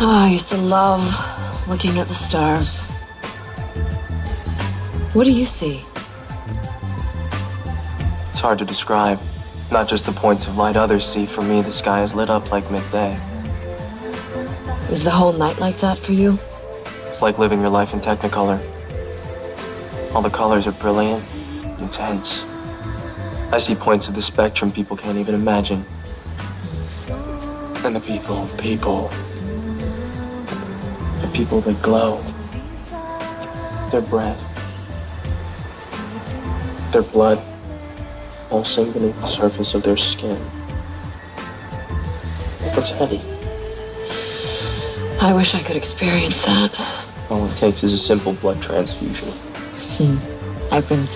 Oh, I used to love looking at the stars. What do you see? It's hard to describe. Not just the points of light others see. For me, the sky is lit up like midday. Is the whole night like that for you? It's like living your life in Technicolor. All the colors are brilliant, intense. I see points of the spectrum people can't even imagine. And the people. The people that glow. Their breath. Their blood. Pulsing beneath the surface of their skin. It's heavy. I wish I could experience that. All it takes is a simple blood transfusion. I've been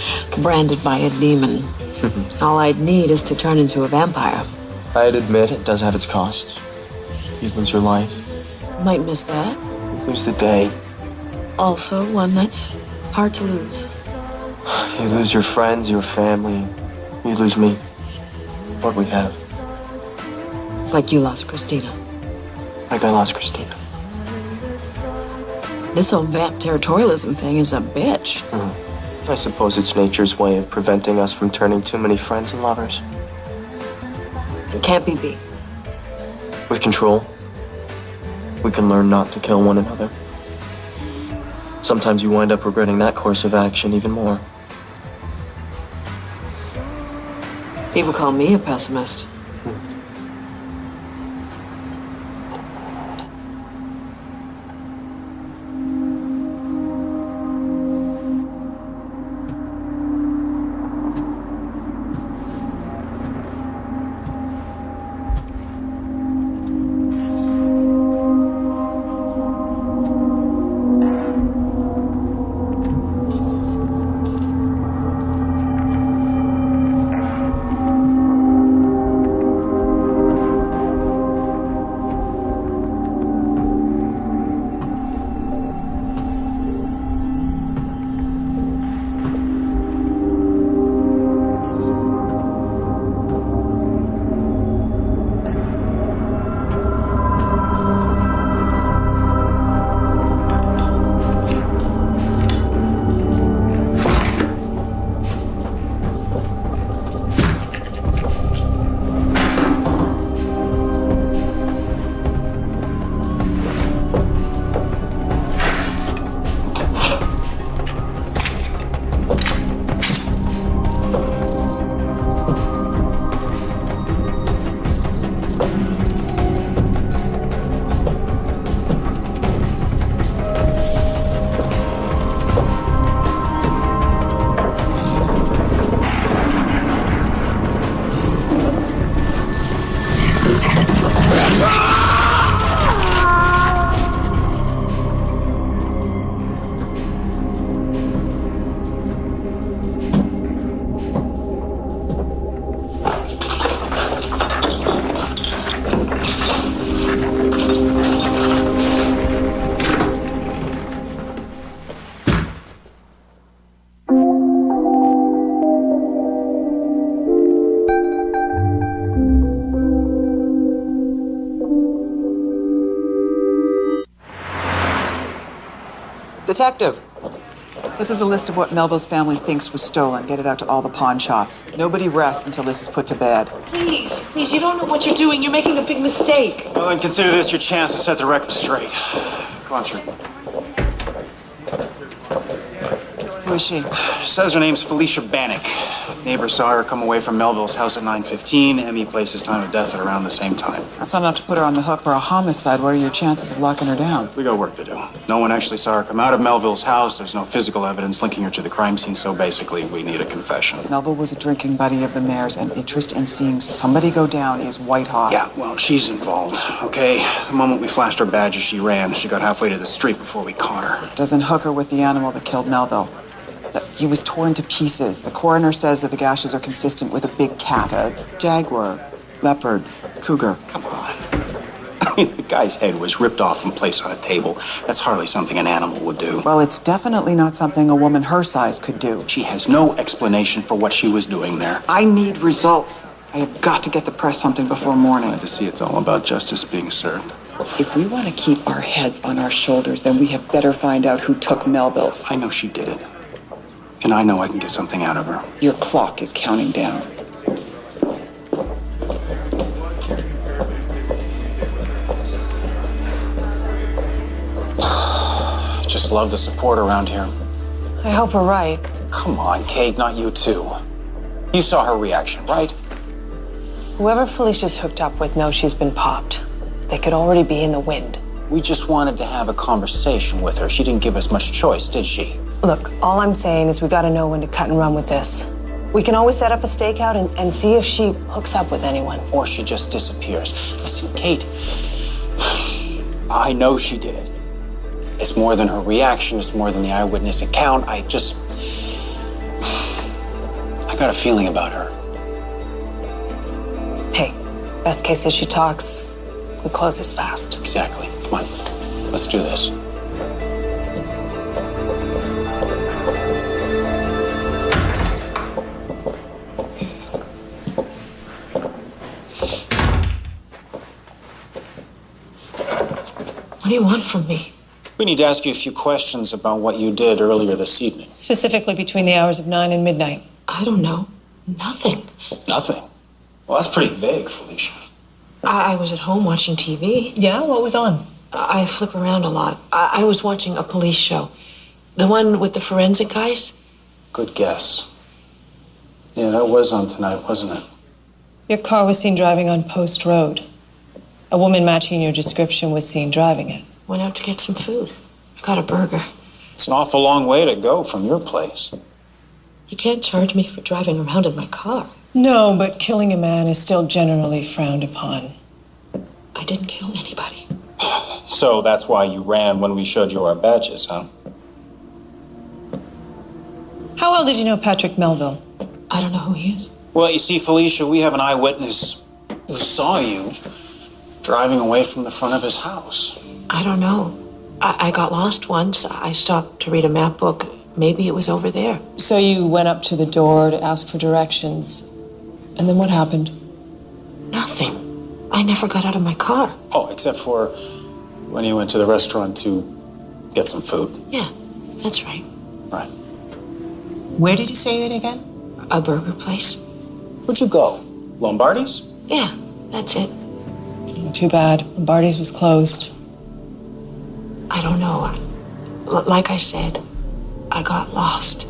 branded by a demon. All I'd need is to turn into a vampire. I'd admit it does have its cost. You lose your life. Might miss that. You lose the day. Also one that's hard to lose. You lose your friends, your family. You lose me. What we have. Like you lost Christina. Like I lost Christina. This whole vamp territorialism thing is a bitch. I suppose it's nature's way of preventing us from turning too many friends and lovers. It can't be beat. With control, we can learn not to kill one another. Sometimes you wind up regretting that course of action even more. People call me a pessimist. Detective, this is a list of what Melville's family thinks was stolen. Get it out to all the pawn shops. Nobody rests until this is put to bed. Please, you don't know what you're doing. You're making a big mistake. Well, then consider this your chance to set the record straight. Go on through. Who is she? Says her name's Felicia Bannock. Neighbors saw her come away from Melville's house at 9:15. Emmy placed his time of death at around the same time. That's not enough to put her on the hook for a homicide. What are your chances of locking her down? We got work to do. No one actually saw her come out of Melville's house. There's no physical evidence linking her to the crime scene, so basically we need a confession. Melville was a drinking buddy of the mayor's, and interest in seeing somebody go down is white hot. Yeah, well, she's involved, okay? The moment we flashed her badges, she ran. She got halfway to the street before we caught her. Doesn't hook her with the animal that killed Melville. He was torn to pieces. The coroner says that the gashes are consistent with a big cat, a jaguar, leopard, cougar. Come on. I mean, the guy's head was ripped off and placed on a table. That's hardly something an animal would do. Well, it's definitely not something a woman her size could do. She has no explanation for what she was doing there. I need results. I have got to get the press something before morning. Glad to see it's all about justice being served. If we want to keep our heads on our shoulders, then we have better find out who took Melville's. I know she did it. And I know I can get something out of her. Your clock is counting down. Just love the support around here. I hope we're right. Come on, Kate, not you too. You saw her reaction, right? Whoever Felicia's hooked up with knows she's been popped. They could already be in the wind. We just wanted to have a conversation with her. She didn't give us much choice, did she? Look, all I'm saying is we gotta know when to cut and run with this. We can always set up a stakeout and see if she hooks up with anyone. Or she just disappears. Listen, Kate, I know she did it. It's more than her reaction. It's more than the eyewitness account. I got a feeling about her. Hey, best case is she talks. We close this fast. Exactly. Come on, let's do this. What do you want from me? We need to ask you a few questions about what you did earlier this evening. Specifically between the hours of 9 and midnight. I don't know. Nothing. Nothing? Well, that's pretty vague, Felicia. I was at home watching TV. Yeah? What was on? I flip around a lot. I was watching a police show. The one with the forensic guys. Good guess. Yeah, that was on tonight, wasn't it? Your car was seen driving on Post Road. A woman matching your description was seen driving it. Went out to get some food. Got a burger. It's an awful long way to go from your place. You can't charge me for driving around in my car. No, but killing a man is still generally frowned upon. I didn't kill anybody. So that's why you ran when we showed you our badges, huh? How well did you know Patrick Melville? I don't know who he is. Well, you see, Felicia, we have an eyewitness who saw you driving away from the front of his house. I don't know. I got lost once. I stopped to read a map book. Maybe it was over there. So you went up to the door to ask for directions. And then what happened? Nothing. I never got out of my car. Oh, except for when you went to the restaurant to get some food. Yeah, that's right. Right. Where did you say it again? A burger place. Where'd you go? Lombardi's? Yeah, that's it. Too bad. Lombardi's was closed. I don't know. Like I said, I got lost.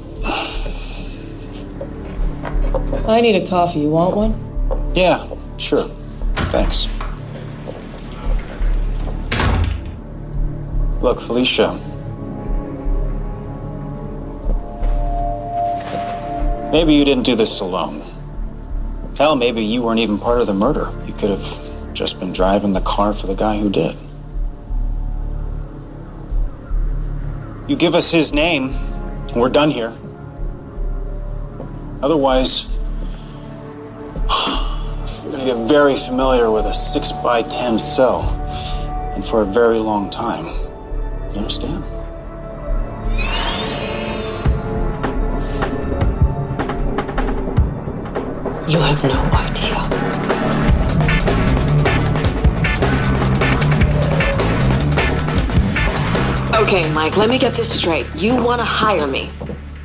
I need a coffee. You want one? Yeah, sure. Thanks. Look, Felicia. Maybe you didn't do this alone. Hell, maybe you weren't even part of the murder. You could have just been driving the car for the guy who did. You give us his name, and we're done here. Otherwise, you're gonna get very familiar with a 6x10 cell, and for a very long time. You understand? You have no idea. Okay, Mike, let me get this straight. You want to hire me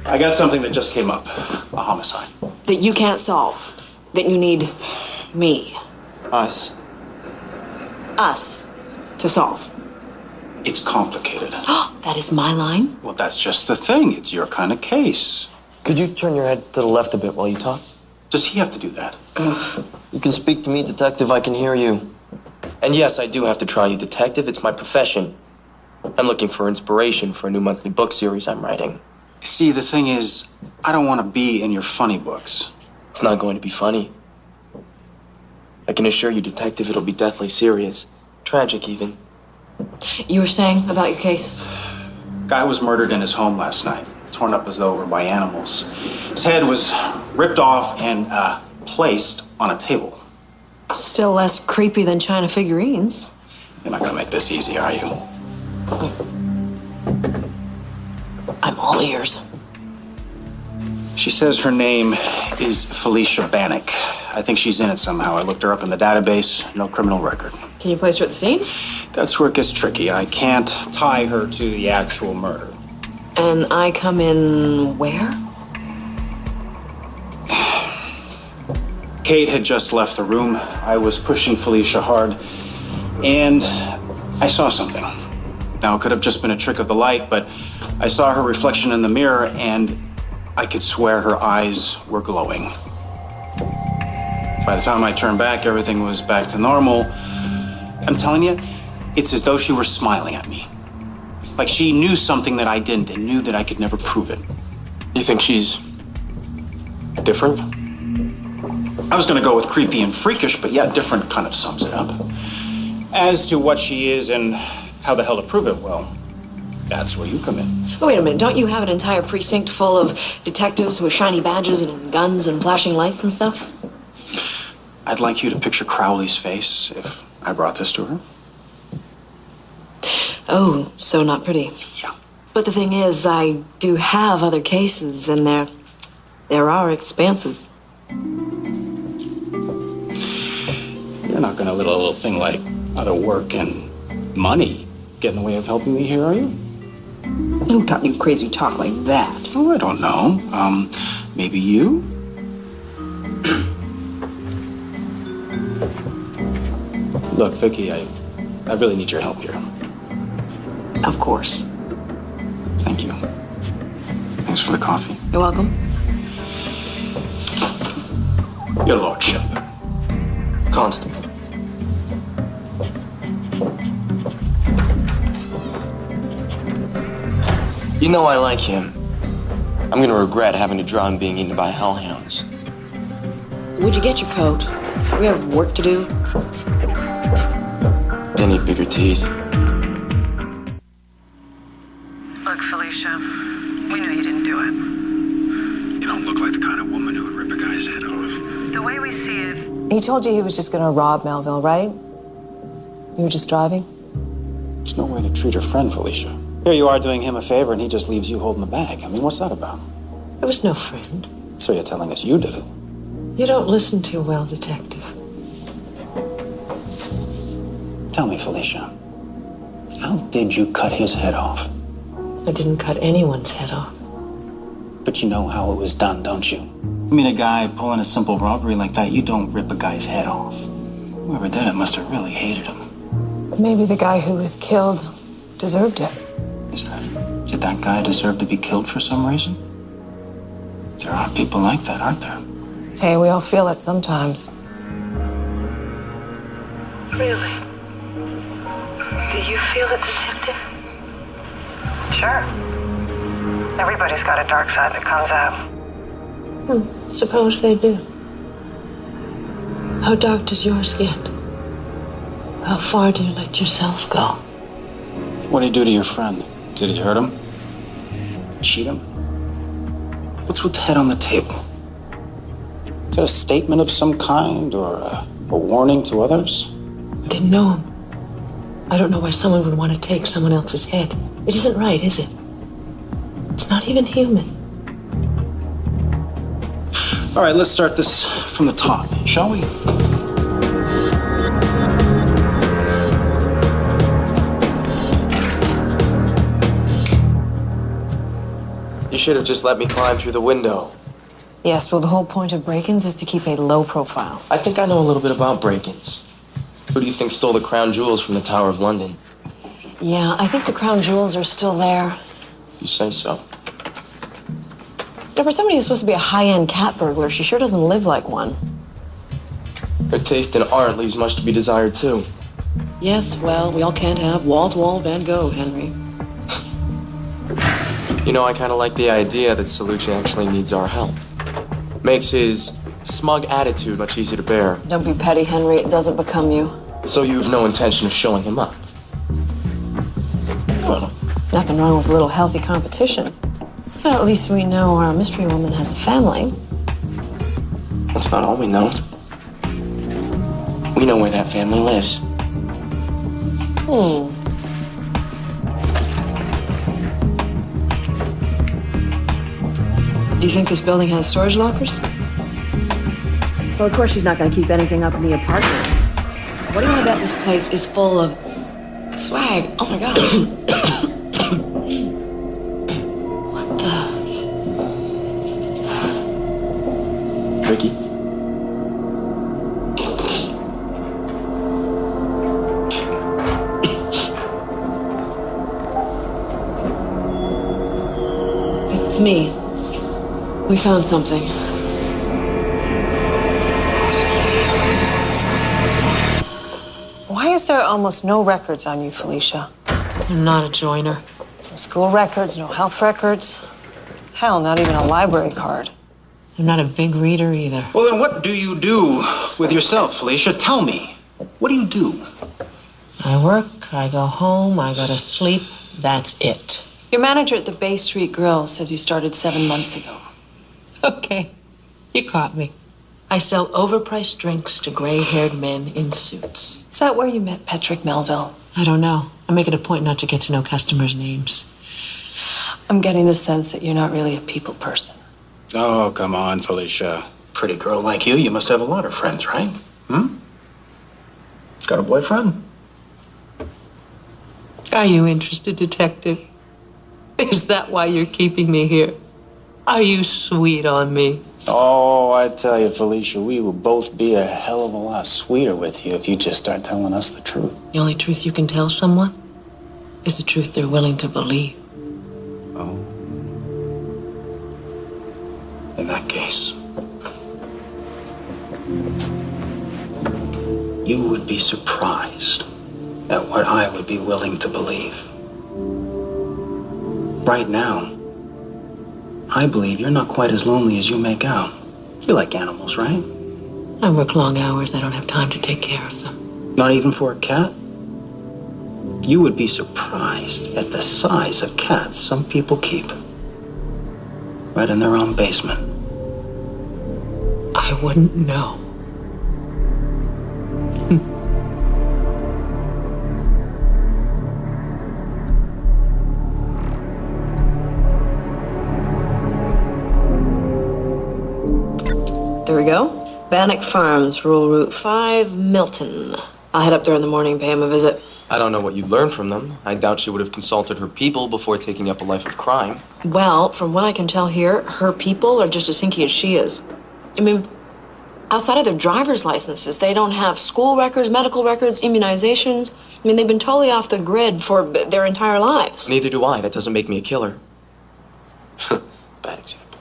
I got something that just came up. A homicide. that you can't solve, that you need me, Us. us, to solve. It's complicated. That is my line. Well, that's just the thing. It's your kind of case. Could you turn your head to the left a bit while you talk? Does he have to do that? You can speak to me, detective. I can hear you. And yes, I do have to try you, detective. It's my profession. I'm looking for inspiration for a new monthly book series I'm writing. See, the thing is, I don't want to be in your funny books. It's not going to be funny. I can assure you, detective, it'll be deathly serious. Tragic, even. You were saying about your case? Guy was murdered in his home last night, torn up as though it were by animals. His head was ripped off and placed on a table. Still less creepy than China figurines. You're not gonna make this easy, are you? I'm all ears. She says her name is Felicia Bannock. I think she's in it somehow. I looked her up in the database. No criminal record. Can you place her at the scene? That's where it gets tricky. I can't tie her to the actual murder. And I come in where? Kate had just left the room. I was pushing Felicia hard, and I saw something. Now, it could have just been a trick of the light, but I saw her reflection in the mirror, and I could swear her eyes were glowing. By the time I turned back, everything was back to normal. I'm telling you, it's as though she were smiling at me. Like she knew something that I didn't and knew that I could never prove it. You think she's different? I was gonna go with creepy and freakish, but yeah, different kind of sums it up. As to what she is and how the hell to prove it, well, that's where you come in. Oh, wait a minute. Don't you have an entire precinct full of detectives with shiny badges and guns and flashing lights and stuff? I'd like you to picture Crowley's face if I brought this to her. Oh, so not pretty. Yeah. But the thing is, I do have other cases, and there are expanses. You're not gonna let a little thing like other work and money get in the way of helping me here, are you? Who taught you crazy talk like that? Oh, I don't know. Maybe you? Look, Vicky, I really need your help here. Of course. Thank you. Thanks for the coffee. You're welcome. Your lordship. Constable. You know I like him. I'm gonna regret having to draw him being eaten by hellhounds. Would you get your coat? We have work to do. They need bigger teeth. Look, Felicia, we knew you didn't do it. You don't look like the kind of woman who would rip a guy's head off. The way we see it, He told you he was just gonna rob Melville, right? You were just driving? There's no way to treat her friend, Felicia. Here you are doing him a favor and he just leaves you holding the bag. I mean, what's that about? There was no friend. So you're telling us you did it? You don't listen too well, Detective. Tell me, Felicia, how did you cut his head off? I didn't cut anyone's head off. But you know how it was done, don't you? I mean, a guy pulling a simple robbery like that, you don't rip a guy's head off. Whoever did it must have really hated him. Maybe the guy who was killed deserved it. Is that it? Did that guy deserve to be killed for some reason? There are people like that, aren't there? Hey, we all feel it sometimes. really. Do you feel it, Detective? Sure. Everybody's got a dark side that comes out. Suppose they do. How dark does yours get? How far do you let yourself go? What did he do to your friend? Did he hurt him? Cheat him? What's with the head on the table? Is that a statement of some kind or a warning to others? I didn't know him. I don't know why someone would want to take someone else's head. It isn't right, is it? It's not even human. All right, let's start this from the top, shall we? You should have just let me climb through the window. Yes, well, the whole point of break-ins is to keep a low profile. I think I know a little bit about break-ins. Who do you think stole the crown jewels from the Tower of London? Yeah, I think the crown jewels are still there. If you say so. Now, for somebody who's supposed to be a high-end cat burglar, she sure doesn't live like one. Her taste in art leaves much to be desired, too. Yes, well, we all can't have wall-to-wall Van Gogh, Henry. You know, I kind of like the idea that Salucci actually needs our help. Makes his smug attitude much easier to bear. Don't be petty, Henry. It doesn't become you. So you have no intention of showing him up? Well, nothing wrong with a little healthy competition. Well, at least we know our mystery woman has a family. That's not all we know. We know where that family lives. Do you think this building has storage lockers? Well, of course she's not going to keep anything up in the apartment. What do you want to bet this place is full of swag? Oh my God. What the? Ricky. It's me. We found something. Why is there almost no records on you, Felicia? I'm not a joiner. No school records, no health records. Hell, not even a library card. I'm not a big reader either. Well, then what do you do with yourself, Felicia? Tell me. What do you do? I work, I go home, I go to sleep. That's it. Your manager at the Bay Street Grill says you started 7 months ago. Okay, you caught me. I sell overpriced drinks to gray-haired men in suits. Is that where you met Patrick Melville? I don't know. I make it a point not to get to know customers' names. I'm getting the sense that you're not really a people person. Oh, come on, Felicia. Pretty girl like you must have a lot of friends, right? Got a boyfriend? Are you interested, detective? Is that why you're keeping me here? Are you sweet on me? Oh, I tell you, Felicia, we would both be a hell of a lot sweeter with you if you just start telling us the truth. The only truth you can tell someone is the truth they're willing to believe. Oh. In that case, you would be surprised at what I would be willing to believe. Right now, I believe you're not quite as lonely as you make out. You like animals, right? I work long hours. I don't have time to take care of them. Not even for a cat? You would be surprised at the size of cats some people keep. Right in their own basement. I wouldn't know. There we go. Bannock Farms, Rural Route 5, Milton. I'll head up there in the morning and pay him a visit. I don't know what you'd learn from them. I doubt she would have consulted her people before taking up a life of crime. Well, from what I can tell here, her people are just as hinky as she is. I mean, outside of their driver's licenses, they don't have school records, medical records, immunizations. I mean, they've been totally off the grid for their entire lives. Neither do I. That doesn't make me a killer. Bad example.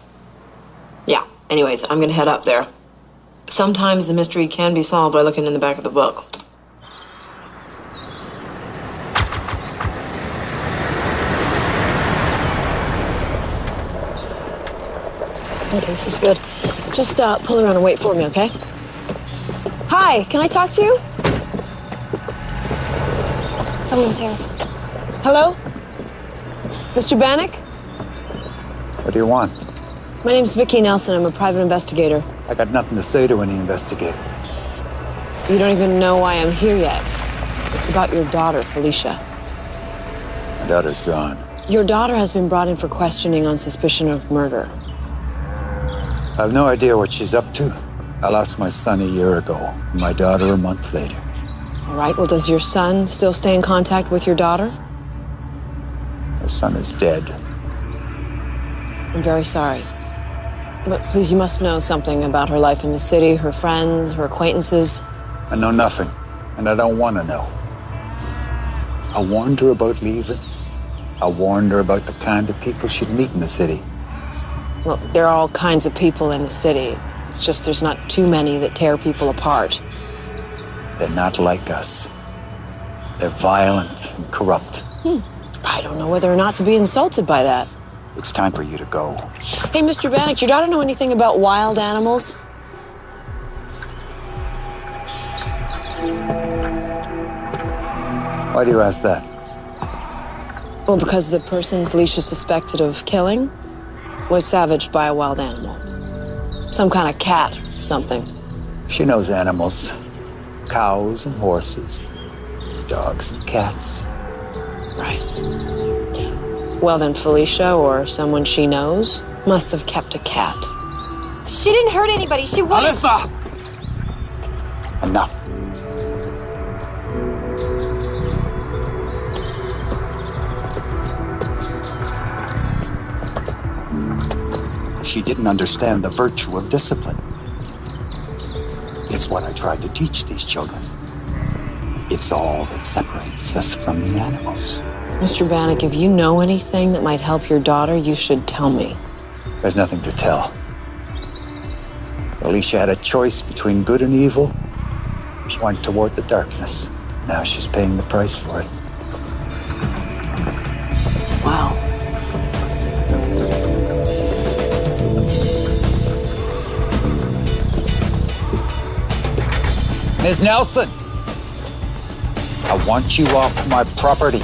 Yeah. Anyways, I'm gonna head up there. Sometimes the mystery can be solved by looking in the back of the book. Okay, this is good. Just pull around and wait for me, okay? Hi, can I talk to you? Someone's here. Hello? Mr. Bannock? What do you want? My name's Vicki Nelson. I'm a private investigator. I got nothing to say to any investigator. You don't even know why I'm here yet. It's about your daughter, Felicia. My daughter's gone. Your daughter has been brought in for questioning on suspicion of murder. I have no idea what she's up to. I lost my son a year ago, and my daughter a month later. All right, well, does your son still stay in contact with your daughter? My son is dead. I'm very sorry. But please, you must know something about her life in the city, her friends, her acquaintances. I know nothing, and I don't want to know. I warned her about leaving. I warned her about the kind of people she'd meet in the city. Well, there are all kinds of people in the city. It's just there's not too many that tear people apart. They're not like us. They're violent and corrupt. I don't know whether or not to be insulted by that. It's time for you to go. Hey, Mr. Bannock, your daughter know anything about wild animals? Why do you ask that? Well, because the person Felicia suspected of killing was savaged by a wild animal. Some kind of cat or something. She knows animals. Cows and horses. Dogs and cats. Right. Well, then Felicia, or someone she knows, must have kept a cat. She didn't hurt anybody. She wouldn't. Alyssa! she didn't understand the virtue of discipline. It's what I tried to teach these children. It's all that separates us from the animals. Mr. Bannock, if you know anything that might help your daughter, you should tell me. There's nothing to tell. Alicia had a choice between good and evil. She went toward the darkness. Now she's paying the price for it. Wow. Ms. Nelson, I want you off my property.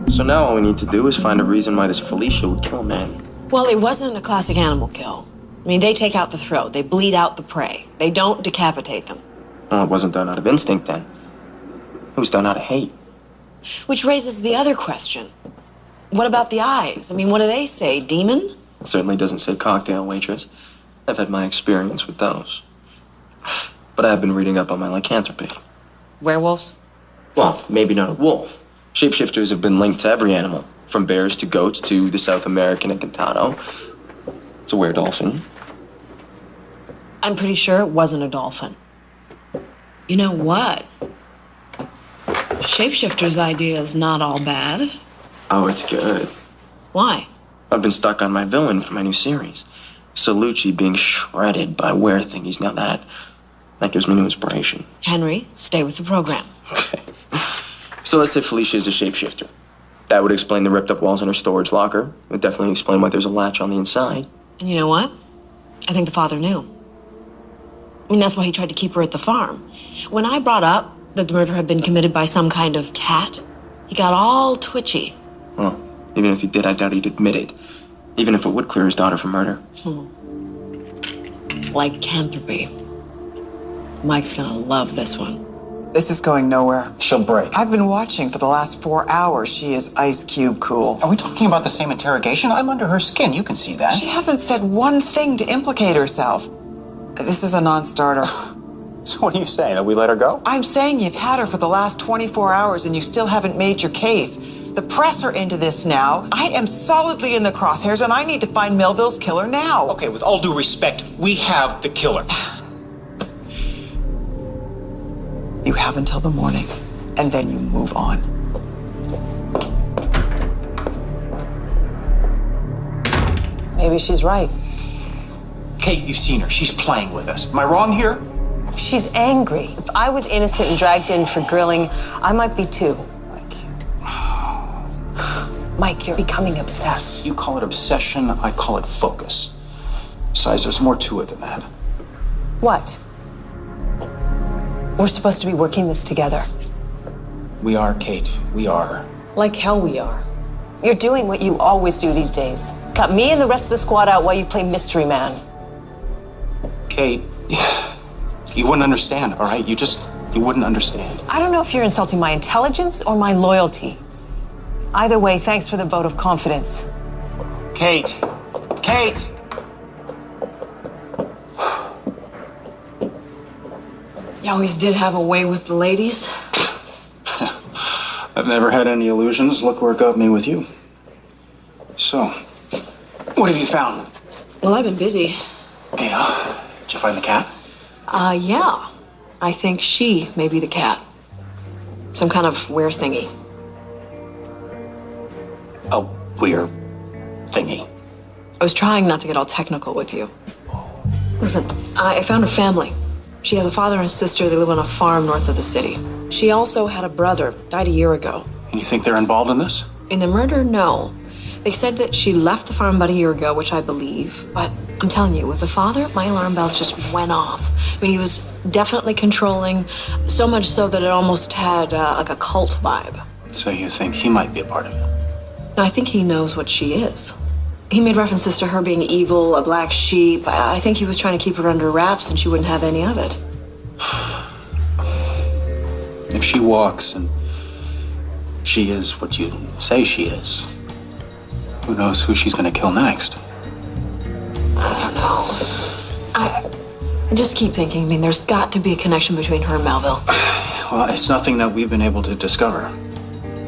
So now all we need to do is find a reason why this Felicia would kill a man. Well, it wasn't a classic animal kill. I mean, they take out the throat. They bleed out the prey. They don't decapitate them. Well, it wasn't done out of instinct then. It was done out of hate. Which raises the other question. What about the eyes? I mean, what do they say? Demon? It certainly doesn't say cocktail waitress. I've had my experience with those. But I've been reading up on my lycanthropy. Werewolves? Well, maybe not a wolf. Shapeshifters have been linked to every animal, from bears to goats to the South American encantado. It's a were-dolphin. I'm pretty sure it wasn't a dolphin. You know what? Shapeshifter's idea is not all bad. Oh, it's good. Why? I've been stuck on my villain for my new series. Salucci being shredded by were-thingies. Now that gives me new inspiration. Henry, stay with the program. Okay. So let's say Felicia is a shapeshifter. That would explain the ripped up walls in her storage locker. It would definitely explain why there's a latch on the inside. And you know what? I think the father knew. I mean, that's why he tried to keep her at the farm. When I brought up that the murder had been committed by some kind of cat, he got all twitchy. Well, even if he did, I doubt he'd admit it. Even if it would clear his daughter from murder. Lycanthropy. Mike's gonna love this one. This is going nowhere. She'll break. I've been watching for the last 4 hours. She is ice cube cool. Are we talking about the same interrogation? I'm under her skin. You can see that. She hasn't said one thing to implicate herself. This is a non-starter. So what do you say? That we let her go? I'm saying you've had her for the last 24 hours and you still haven't made your case. The press are into this now. I am solidly in the crosshairs and I need to find Melville's killer now. Okay, with all due respect, we have the killer. You have until the morning, and then you move on. Maybe she's right. Kate, you've seen her. She's playing with us. Am I wrong here? She's angry. If I was innocent and dragged in for grilling, I might be too. Mike, you're becoming obsessed. You call it obsession, I call it focus. Besides, there's more to it than that. What? We're supposed to be working this together. We are, Kate. We are. Like hell we are. You're doing what you always do these days. Cut me and the rest of the squad out while you play mystery man. Kate, you wouldn't understand, all right? You wouldn't understand. I don't know if you're insulting my intelligence or my loyalty. Either way, thanks for the vote of confidence. Kate! Kate! You always did have a way with the ladies. I've never had any illusions. Look where it got me with you. So, what have you found? Well, I've been busy. Yeah. Did you find the cat? Yeah. I think she may be the cat. Some kind of were thingy. A weird thingy. I was trying not to get all technical with you. Listen, I found her family. She has a father and a sister. They live on a farm north of the city. She also had a brother, died a year ago. And you think they're involved in this? In the murder, no. They said that she left the farm about a year ago, which I believe. But I'm telling you, with the father, my alarm bells just went off. I mean, he was definitely controlling, so much so that it almost had like a cult vibe. So you think he might be a part of it? No, I think he knows what she is. He made references to her being evil, a black sheep. I think he was trying to keep her under wraps and she wouldn't have any of it. If she walks and she is what you say she is, who knows who she's going to kill next? I don't know. Just keep thinking. I mean, there's got to be a connection between her and Melville. Well, it's nothing that we've been able to discover.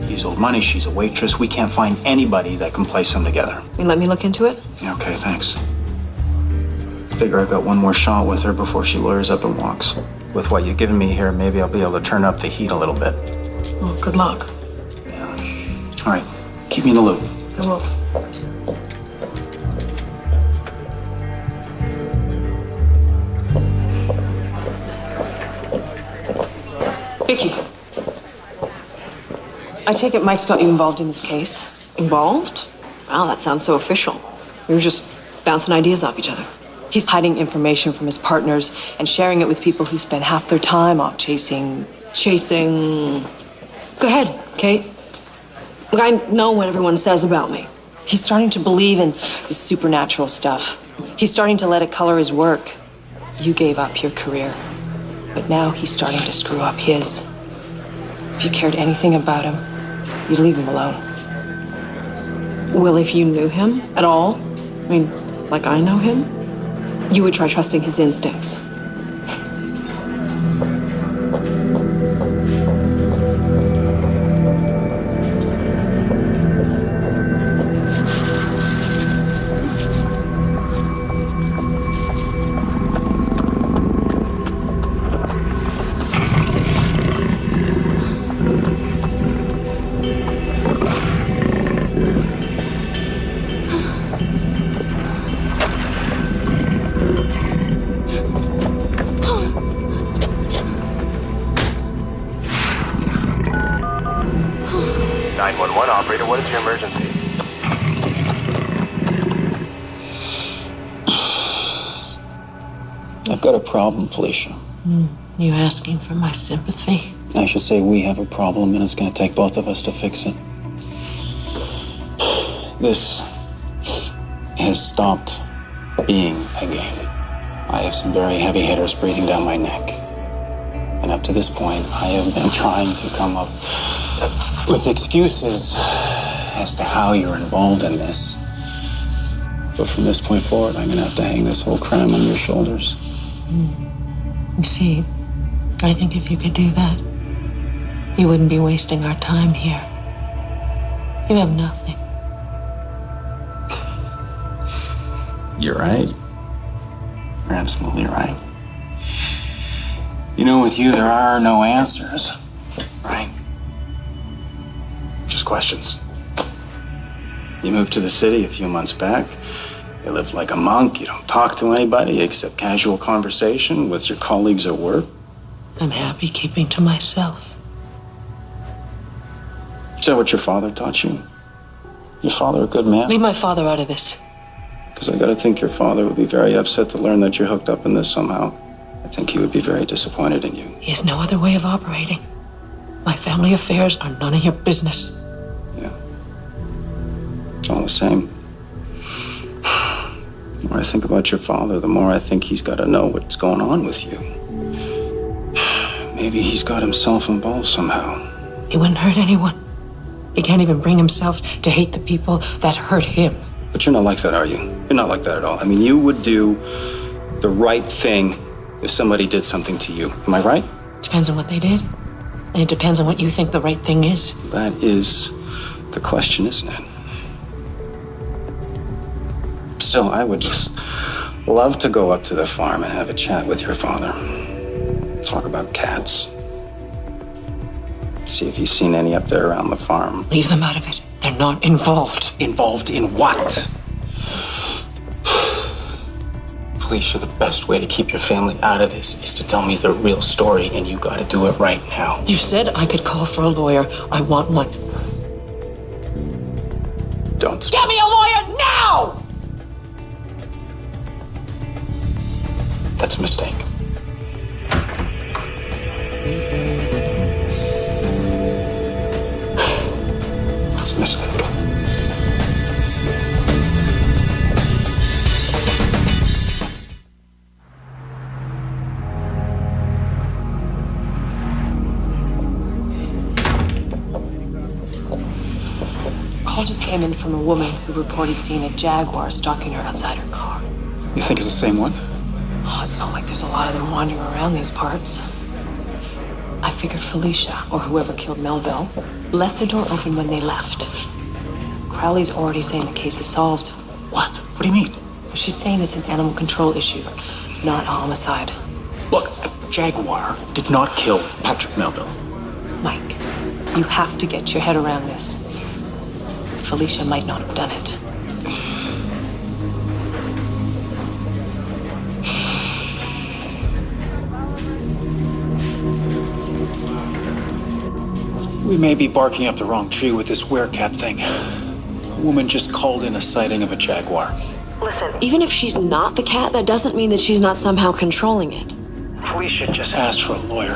He's owed money, she's a waitress. We can't find anybody that can place them together. You let me look into it? Yeah, okay, thanks. Figure I've got one more shot with her before she lawyers up and walks. With what you've given me here, maybe I'll be able to turn up the heat a little bit. Well, good luck. Yeah. All right, keep me in the loop. I will. Vicky, I take it Mike's got you involved in this case. Involved? Wow, that sounds so official. We were just bouncing ideas off each other. He's hiding information from his partners and sharing it with people who spend half their time off chasing... Go ahead, Kate. Look, I know what everyone says about me. He's starting to believe in this supernatural stuff. He's starting to let it color his work. You gave up your career, but now he's starting to screw up his. If you cared anything about him, you'd leave him alone. Well, if you knew him at all, I mean, like I know him, you would try trusting his instincts. 911 operator, what is your emergency? I've got a problem, Felicia. You asking for my sympathy? I should say we have a problem, and it's going to take both of us to fix it. This has stopped being a game. I have some very heavy hitters breathing down my neck. And up to this point, I have been trying to come up with excuses as to how you're involved in this. But from this point forward, I'm going to have to hang this whole crime on your shoulders. You see, I think if you could do that, you wouldn't be wasting our time here. You have nothing. You're right. You're absolutely right. You know, with you, there are no answers, right? Just questions. You moved to the city a few months back. You live like a monk. You don't talk to anybody except casual conversation with your colleagues at work. I'm happy keeping to myself. Is that what your father taught you? Your father a good man? Leave my father out of this. Because I gotta think your father would be very upset to learn that you're hooked up in this somehow. I think he would be very disappointed in you. He has no other way of operating. My family affairs are none of your business. Yeah. All the same. The more I think about your father, the more I think he's got to know what's going on with you. Maybe he's got himself involved somehow. He wouldn't hurt anyone. He can't even bring himself to hate the people that hurt him. But you're not like that, are you? You're not like that at all. I mean, you would do the right thing if somebody did something to you. Am I right? Depends on what they did. And it depends on what you think the right thing is. That is the question, isn't it? Still, I would just love to go up to the farm and have a chat with your father. Talk about cats. See if he's seen any up there around the farm. Leave them out of it. They're not involved. Involved in what? Felicia, the best way to keep your family out of this is to tell me the real story, and you gotta do it right now. You said I could call for a lawyer. I want one. Don't. Get me a lawyer now! That's a mistake. That's a mistake. Call just came in from a woman who reported seeing a Jaguar stalking her outside her car. You think it's the same one? Oh, it's not like there's a lot of them wandering around these parts. I figured Felicia, or whoever killed Melville, left the door open when they left. Crowley's already saying the case is solved. What? What do you mean? She's saying it's an animal control issue, not a homicide. Look, a jaguar did not kill Patrick Melville. Mike, you have to get your head around this. Felicia might not have done it. We may be barking up the wrong tree with this werecat thing. A woman just called in a sighting of a jaguar. Listen, Even if she's not the cat, that doesn't mean that she's not somehow controlling it. Felicia just Asked for a lawyer.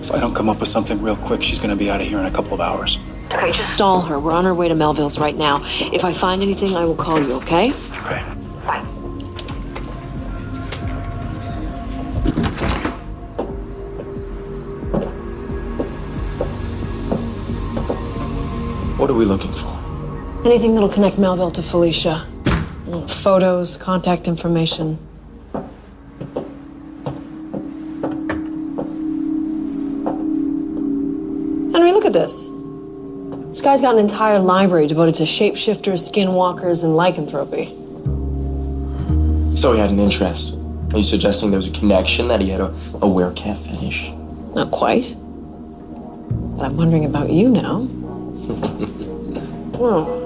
If I don't come up with something real quick, she's gonna be out of here in a couple of hours. Okay, just Stall her. We're on our way to Melville's right now. If I find anything, I will call you, okay? okay. Bye. What are we looking for? Anything that'll connect Melville to Felicia. Photos, contact information. Henry, look at this. This guy's got an entire library devoted to shapeshifters, skinwalkers, and lycanthropy. So he had an interest. Are you suggesting there was a connection, that he had a werecat fetish? Not quite. But I'm wondering about you now. Oh.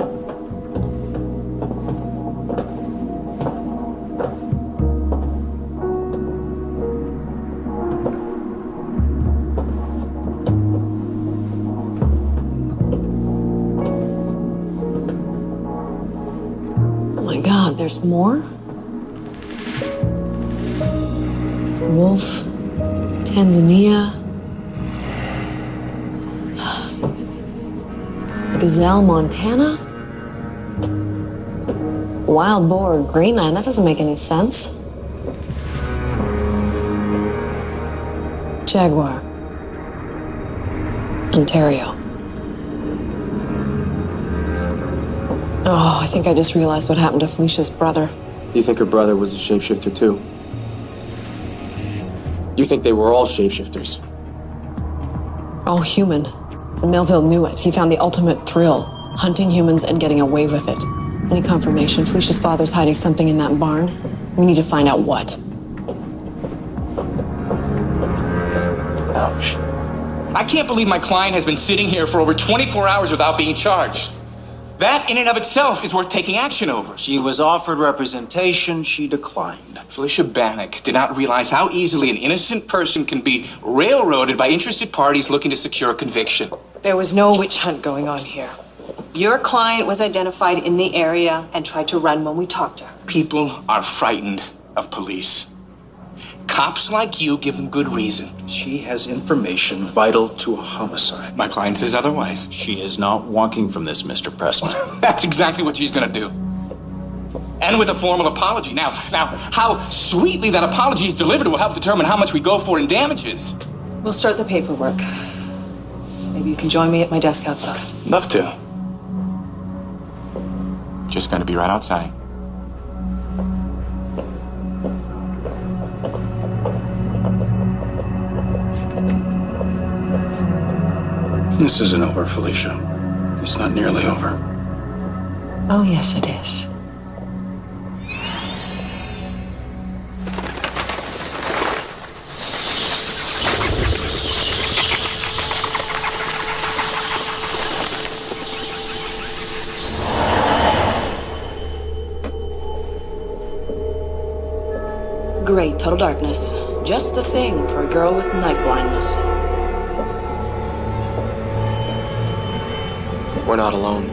Oh my God, there's more? Wolf, Tanzania, Gazelle, Montana, Wild Boar, Greenland. That doesn't make any sense. Jaguar, Ontario. Oh, I think I just realized what happened to Felicia's brother. You think her brother was a shapeshifter too? You think they were all shapeshifters? All human. And Melville knew it. He found the ultimate thrill, hunting humans and getting away with it. Any confirmation? Felicia's father's hiding something in that barn. We need to find out what. Ouch. I can't believe my client has been sitting here for over 24 hours without being charged. That, in and of itself, is worth taking action over. She was offered representation, she declined. Felicia Bannock did not realize how easily an innocent person can be railroaded by interested parties looking to secure a conviction. There was no witch hunt going on here. Your client was identified in the area and tried to run when we talked to her. People are frightened of police. Cops like you give them good reason. She has information vital to a homicide. My client says otherwise. She is not walking from this, Mr. Pressman. That's exactly what she's gonna do. And with a formal apology. Now, how sweetly that apology is delivered will help determine how much we go for in damages. We'll start the paperwork. Maybe you can join me at my desk outside. Love to. Just gonna be right outside. This isn't over, Felicia. It's not nearly over. Oh, yes, it is. Great, total darkness. Just the thing for a girl with night blindness. We're not alone.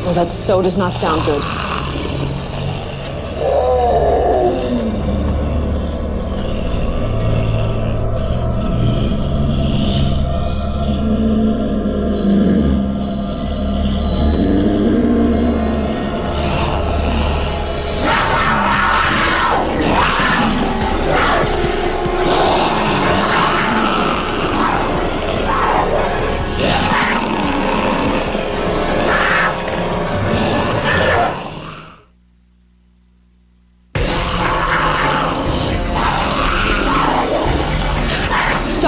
Oh, that so does not sound good.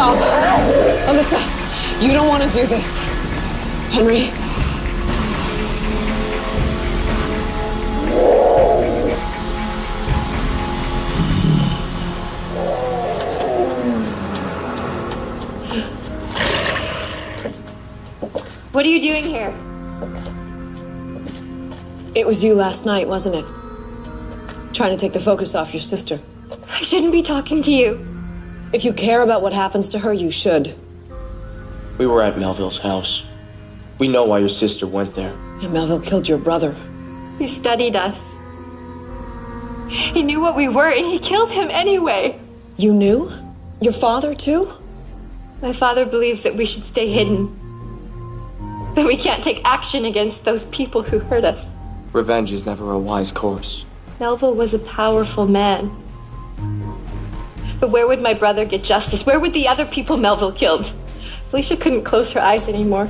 Stop. Alyssa, you don't want to do this. Henry. What are you doing here? It was you last night, wasn't it? Trying to take the focus off your sister. I shouldn't be talking to you. If you care about what happens to her, you should. We were at Melville's house. We know why your sister went there. And Melville killed your brother. He studied us. He knew what we were, and he killed him anyway. You knew? Your father, too? My father believes that we should stay hidden. That we can't take action against those people who hurt us. Revenge is never a wise course. Melville was a powerful man. But where would my brother get justice? Where would the other people Melville killed? Felicia couldn't close her eyes anymore.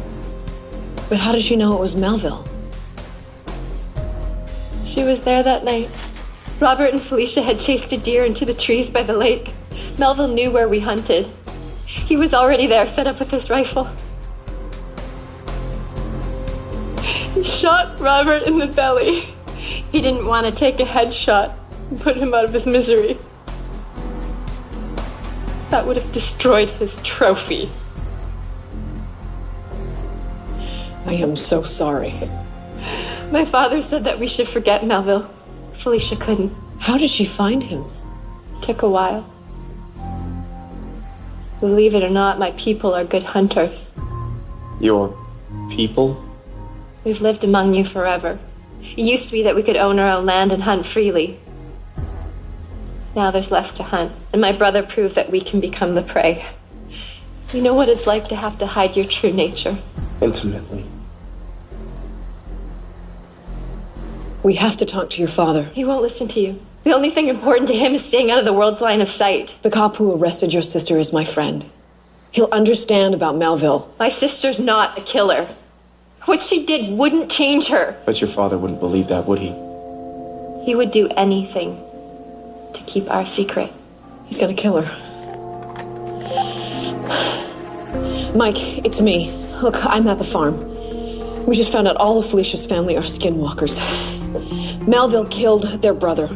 But how did she know it was Melville? She was there that night. Robert and Felicia had chased a deer into the trees by the lake. Melville knew where we hunted. He was already there, set up with his rifle. He shot Robert in the belly. He didn't want to take a headshot and put him out of his misery. That would have destroyed his trophy. I am so sorry. My father said that we should forget Melville. Felicia couldn't. How did she find him? It took a while. Believe it or not, my people are good hunters. Your people? We've lived among you forever. It used to be that we could own our own land and hunt freely. Now there's less to hunt, and my brother proved that we can become the prey. You know what it's like to have to hide your true nature. Intimately. We have to talk to your father. He won't listen to you. The only thing important to him is staying out of the world's line of sight. The cop who arrested your sister is my friend. He'll understand about Melville. My sister's not a killer. What she did wouldn't change her. But your father wouldn't believe that, would he? He would do anything to keep our secret. He's gonna kill her. Mike, it's me. Look, I'm at the farm. We just found out all of Felicia's family are skinwalkers. Melville killed their brother.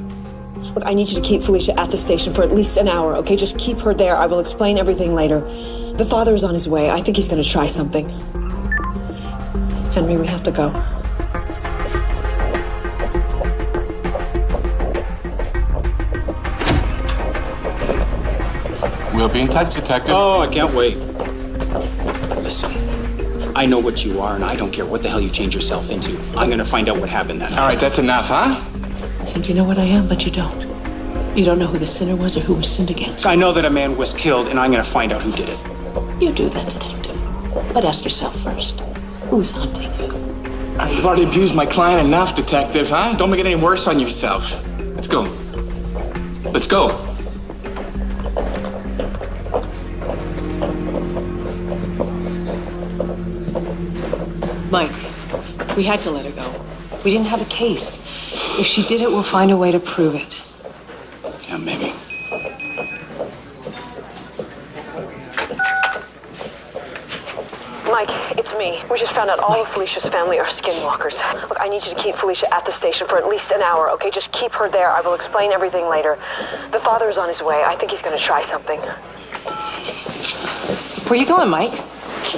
Look, I need you to keep Felicia at the station for at least an hour, okay? Just keep her there. I will explain everything later. The father is on his way. I think he's gonna try something. Henry, we have to go. We'll be in touch, Detective. Oh, I can't wait. Listen, I know what you are, and I don't care what the hell you change yourself into. I'm gonna find out what happened that night. All right, that's enough, huh? I think you know what I am, but you don't. You don't know who the sinner was or who was sinned against. I know that a man was killed, and I'm gonna find out who did it. You do that, detective. But ask yourself first, who's hunting you? You've already abused my client enough, Detective, huh? Don't make it any worse on yourself. Let's go. Let's go. Mike, we had to let her go. We didn't have a case. If she did it, we'll find a way to prove it. Yeah, maybe. Mike, it's me. We just found out all of Felicia's family are skinwalkers. Look, I need you to keep Felicia at the station for at least an hour, okay? Just keep her there. I will explain everything later. The father is on his way. I think he's gonna try something. Where are you going, Mike?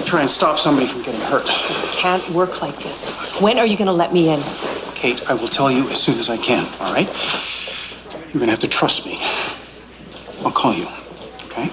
Try and stop somebody from getting hurt. It can't work like this. When are you gonna let me in? Kate, I will tell you as soon as I can, all right? You're gonna have to trust me. I'll call you, okay?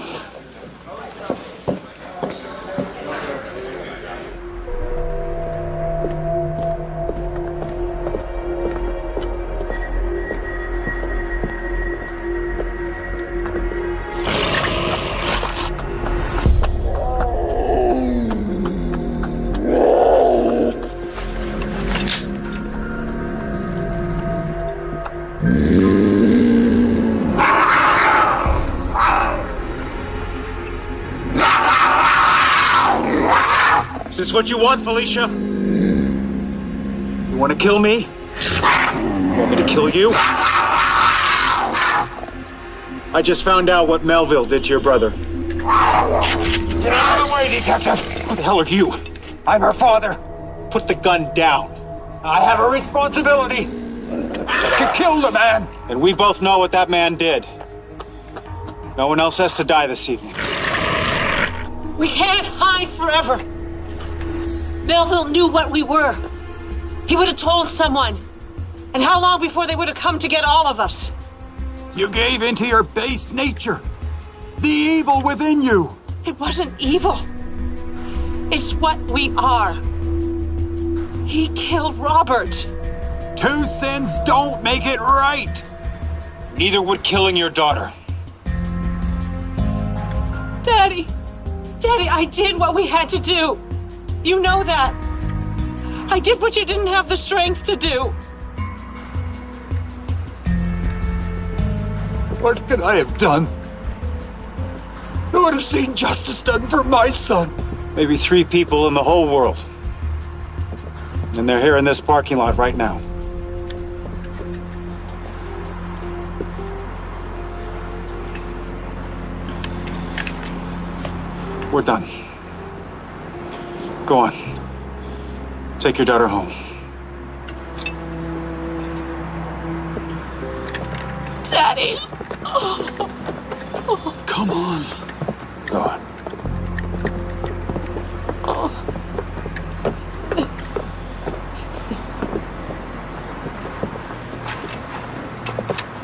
Is this what you want, Felicia? You want to kill me? You want me to kill you? I just found out what Melville did to your brother. Get out of the way, detective! Who the hell are you? I'm her father. Put the gun down. I have a responsibility. She killed a man. And we both know what that man did. No one else has to die this evening. We can't hide forever. Melville knew what we were. He would have told someone. And how long before they would have come to get all of us? You gave into your base nature. The evil within you. It wasn't evil. It's what we are. He killed Robert. Two sins don't make it right. Neither would killing your daughter. Daddy, I did what we had to do. You know that. I did what you didn't have the strength to do. What could I have done? I would have seen justice done for my son. Maybe 3 people in the whole world. And they're here in this parking lot right now. We're done. Go on. Take your daughter home. Daddy. Come on. Go on.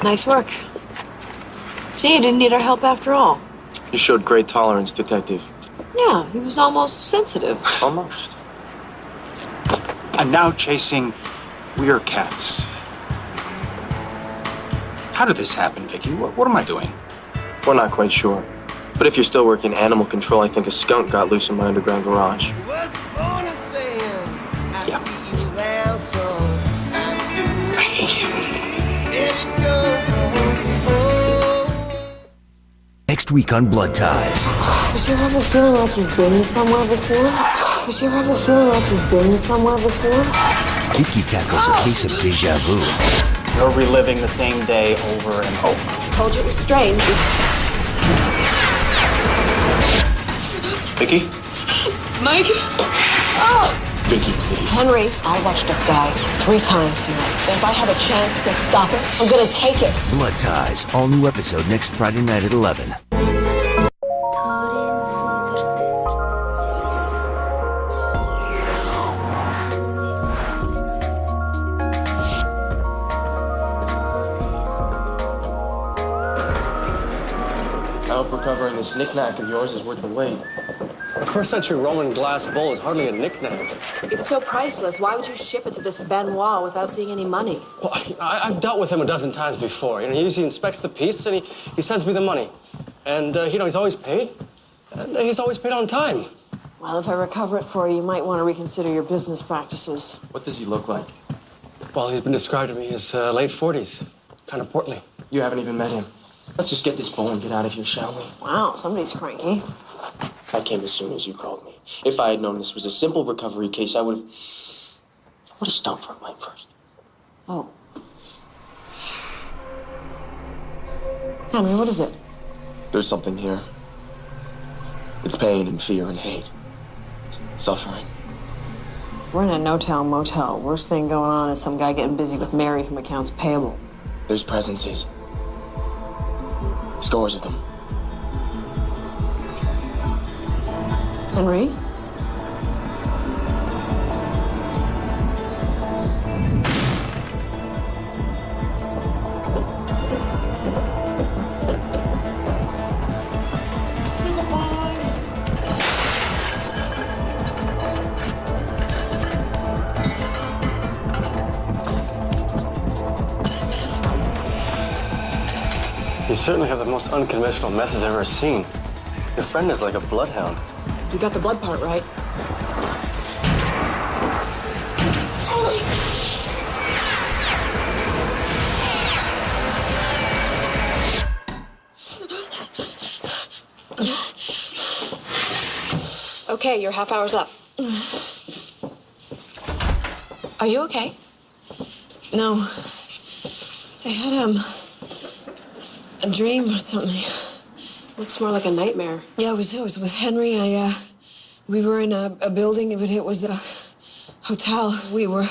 Nice work. See, you didn't need our help after all. You showed great tolerance, Detective. Yeah, he was almost sensitive. Almost. I'm now chasing weird cats. How did this happen, Vicky? What am I doing? We're not quite sure. But if you're still working animal control, I think a skunk got loose in my underground garage. Yeah. I hate you. Next week on Blood Ties. Was you ever feeling like you've been somewhere before? Was you ever feeling like you've been somewhere before? Vicky tackles a case of deja vu. You're reliving the same day over and over. Told you it was strange. Vicky? Mike? Oh! Vicky, please. Henry, I watched us die 3 times tonight. If I have a chance to stop it, I'm gonna take it. Blood Ties, all new episode next Friday night at 11. I hope recovering this knick-knack of yours is worth the wait. A first-century Roman glass bowl is hardly a knick-knack. If it's so priceless, why would you ship it to this Benoit without seeing any money? Well, I've dealt with him a dozen times before. He usually inspects the piece and he sends me the money. And, he's always paid. And he's always paid on time. Well, if I recover it for you, you might want to reconsider your business practices. What does he look like? Well, he's been described to me as late 40s. Kind of portly. You haven't even met him. Let's just get this bowl and get out of here, shall we? Wow, somebody's cranky. I came as soon as you called me. If I had known this was a simple recovery case, I would have stopped for a light first. Oh. Henry, what is it? There's something here. It's pain and fear and hate. Suffering. We're in a no-town motel. Worst thing going on is some guy getting busy with Mary from accounts payable. There's presences. Scores of them. Henry? You certainly have the most unconventional methods I've ever seen. Your friend is like a bloodhound. You got the blood part right. Okay, your half hour's up. Are you okay? No. I had, a dream or something. Looks more like a nightmare. Yeah, it was with Henry. We were in a building, but it was a hotel. We were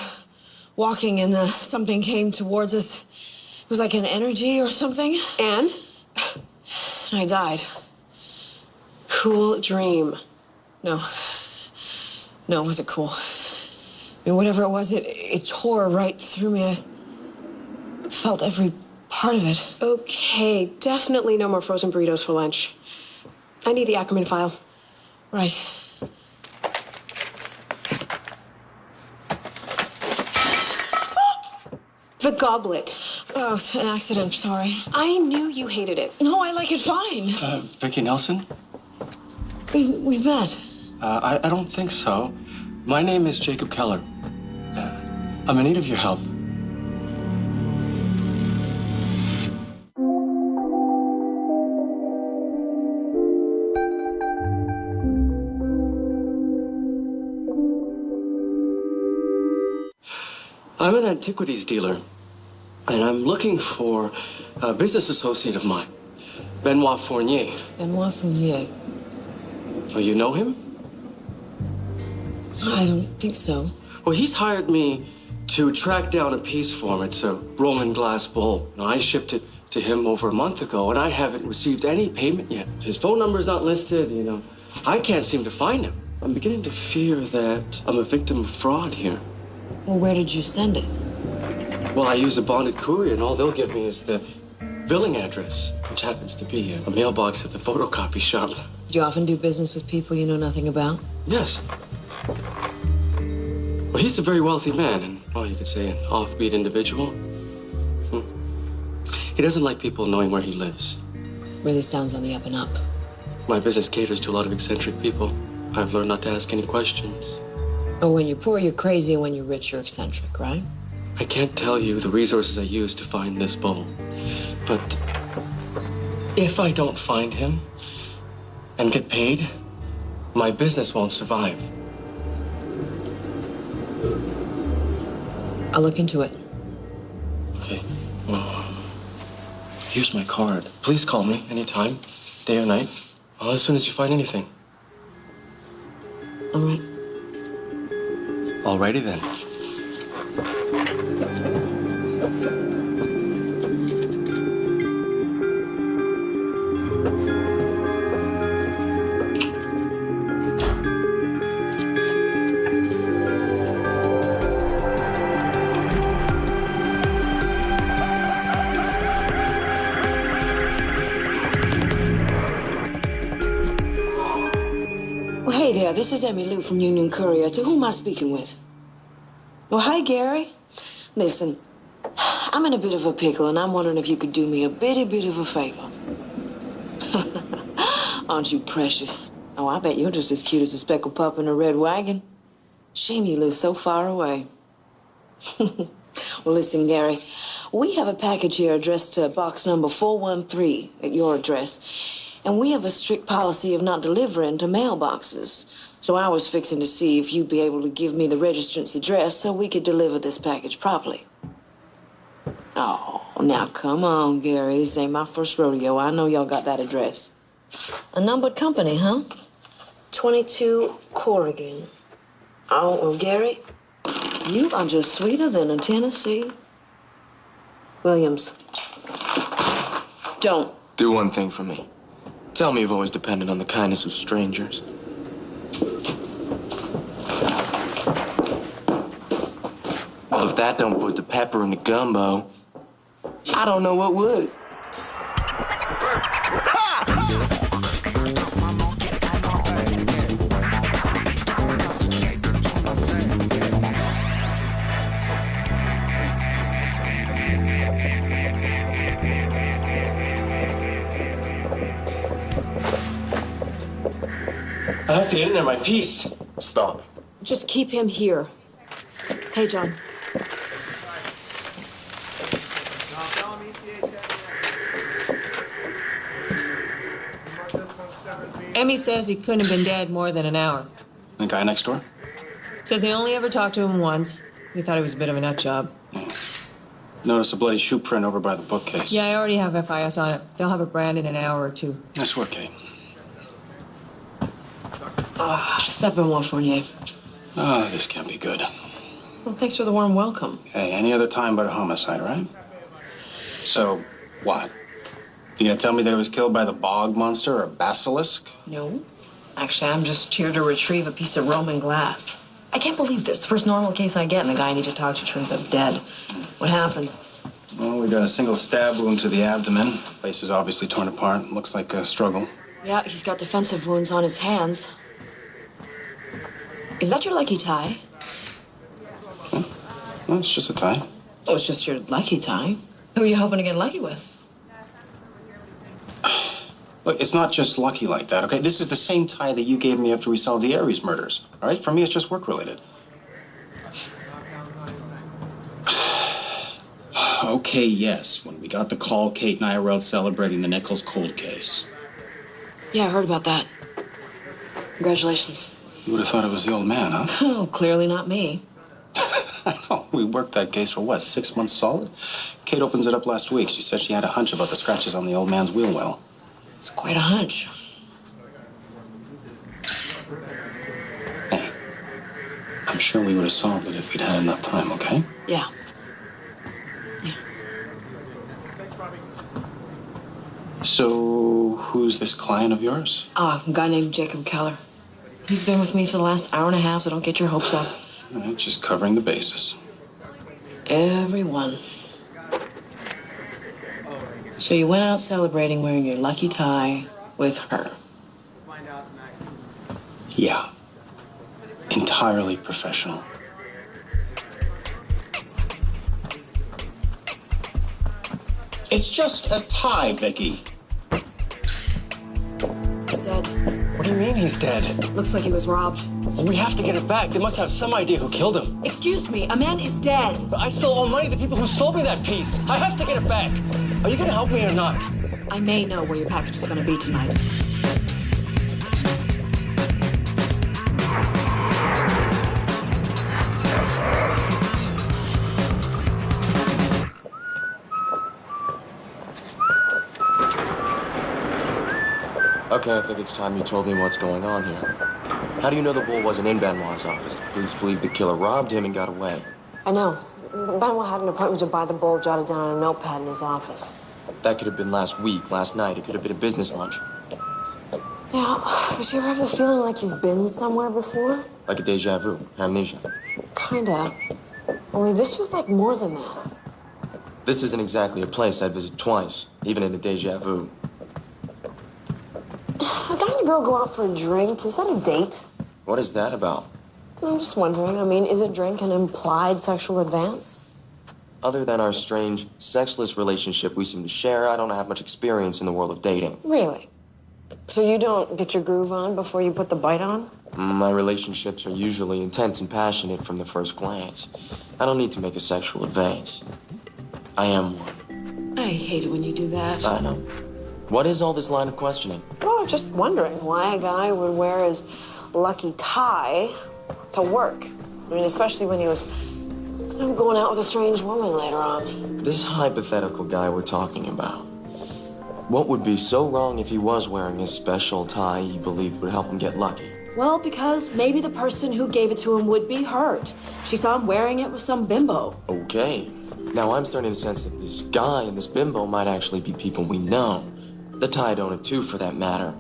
walking and something came towards us. It was like an energy or something. And? I died. Cool dream. No, it wasn't cool. I mean, whatever it was, it tore right through me. I felt every part of it. Okay, definitely no more frozen burritos for lunch. I need the Ackerman file. Right. The goblet. Oh, it's an accident, sorry. I knew you hated it. No, I like it fine. Vicky Nelson? We've met. I don't think so. My name is Jacob Keller. I'm in need of your help. I'm an antiquities dealer, and I'm looking for a business associate of mine, Benoit Fournier. Benoit Fournier? Oh, you know him? I don't think so. Well, he's hired me to track down a piece for him. It's a Roman glass bowl. Now, I shipped it to him over a month ago, and I haven't received any payment yet. His phone number's not listed, you know. I can't seem to find him. I'm beginning to fear that I'm a victim of fraud here. Well, where did you send it? Well, I use a bonded courier, and all they'll give me is the billing address, which happens to be a mailbox at the photocopy shop. Do you often do business with people you know nothing about? Yes. Well, he's a very wealthy man, and, well, you could say an offbeat individual. He doesn't like people knowing where he lives. Really sounds on the up and up. My business caters to a lot of eccentric people. I've learned not to ask any questions. Oh, when you're poor, you're crazy, and when you're rich, you're eccentric, right? I can't tell you the resources I use to find this bowl. But if I don't find him and get paid, my business won't survive. I'll look into it. Okay. Well, here's my card. Please call me anytime, day or night. Well, as soon as you find anything. All right. Alrighty then. Well, hey there, this is Emmy Lou from Union Courier. To whom am I speaking with? Well, hi, Gary. Listen, I'm in a bit of a pickle, and I'm wondering if you could do me a bitty bit of a favor. Aren't you precious? Oh, I bet you're just as cute as a speckled pup in a red wagon. Shame you live so far away. Well, listen, Gary, we have a package here addressed to box number 413 at your address. And we have a strict policy of not delivering to mailboxes. So I was fixing to see if you'd be able to give me the registrant's address so we could deliver this package properly. Oh, now come on, Gary. This ain't my first rodeo. I know y'all got that address. A numbered company, huh? 22 Corrigan. Oh, well, Gary, you are just sweeter than a Tennessee Williams. Don't. Do one thing for me. Tell me you've always depended on the kindness of strangers. Well, if that don't put the pepper in the gumbo, I don't know what would. I have to get in there, my piece. Stop. Just keep him here. Hey, John. Emmy says he couldn't have been dead more than an hour. The guy next door? Says he only ever talked to him once. He thought he was a bit of a nut job. Notice a bloody shoe print over by the bookcase. Yeah, I already have FIS on it. They'll have it brand in an hour or two. Nice work, Kate. Step in one, Fournier. Oh, this can't be good. Well, thanks for the warm welcome. Hey, any other time but a homicide, right? So, what? You gonna tell me that it was killed by the bog monster or a basilisk? No. Actually, I'm just here to retrieve a piece of Roman glass. I can't believe this. The first normal case I get, and the guy I need to talk to turns up dead. What happened? Well, we got a single stab wound to the abdomen. Face is obviously torn apart. Looks like a struggle. Yeah, he's got defensive wounds on his hands. Is that your lucky tie? Well, it's just a tie. Oh, it's just your lucky tie. Who are you hoping to get lucky with? Look, it's not just lucky like that, okay? This is the same tie that you gave me after we solved the Aries murders, all right? For me, it's just work-related. Okay, yes. When we got the call, Kate and I were out celebrating the Nichols cold case. Yeah, I heard about that. Congratulations. You would have thought it was the old man, huh? Oh, clearly not me. I know. We worked that case for, what, 6 months solid? Kate opens it up last week. She said she had a hunch about the scratches on the old man's wheel well. It's quite a hunch. Hey, I'm sure we would have solved it if we'd had enough time, okay? Yeah. So, who's this client of yours? A guy named Jacob Keller. He's been with me for the last hour and a half, so don't get your hopes up. All right, just covering the bases. Everyone. So you went out celebrating wearing your lucky tie with her. Yeah. Entirely professional. It's just a tie, Vicky. He's dead. What do you mean he's dead? Looks like he was robbed. We have to get it back. They must have some idea who killed him. Excuse me, a man is dead. But I still owe money to the people who sold me that piece. I have to get it back. Are you gonna help me or not? I may know where your package is gonna be tonight. Okay, I think it's time you told me what's going on here. How do you know the bull wasn't in Benoit's office? The police believe the killer robbed him and got away. I know. Benoit had an appointment to buy the bull jotted down on a notepad in his office. That could have been last week, last night. It could have been a business lunch. Yeah, but you ever have the feeling like you've been somewhere before? Like a deja vu, amnesia. Kinda. Only this feels like more than that. This isn't exactly a place I'd visit twice, even in a deja vu. A guy and a girl go out for a drink. Is that a date? What is that about? I'm just wondering. I mean, is a drink an implied sexual advance? Other than our strange, sexless relationship we seem to share, I don't have much experience in the world of dating. Really? So you don't get your groove on before you put the bite on? My relationships are usually intense and passionate from the first glance. I don't need to make a sexual advance. I am one. I hate it when you do that. I know. What is all this line of questioning? Well, just wondering why a guy would wear his lucky tie to work. I mean, especially when he was going out with a strange woman later on. This hypothetical guy we're talking about. What would be so wrong if he was wearing his special tie he believed would help him get lucky? Well, because maybe the person who gave it to him would be hurt. She saw him wearing it with some bimbo. Okay. Now I'm starting to sense that this guy and this bimbo might actually be people we know. The tie donor, too, for that matter.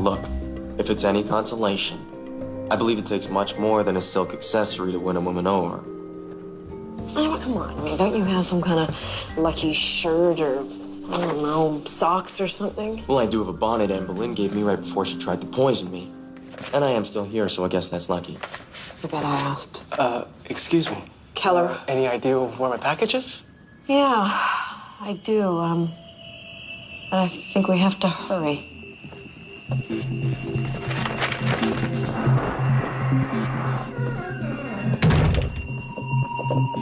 Look, if it's any consolation, I believe it takes much more than a silk accessory to win a woman over. Oh, come on. I mean, don't you have some kind of lucky shirt or, I don't know, socks or something? Well, I do have a bonnet Anne Boleyn gave me right before she tried to poison me. And I am still here, so I guess that's lucky. Forget I asked. Excuse me. Keller. Any idea of where my package is? Yeah, I do. But I think we have to hurry.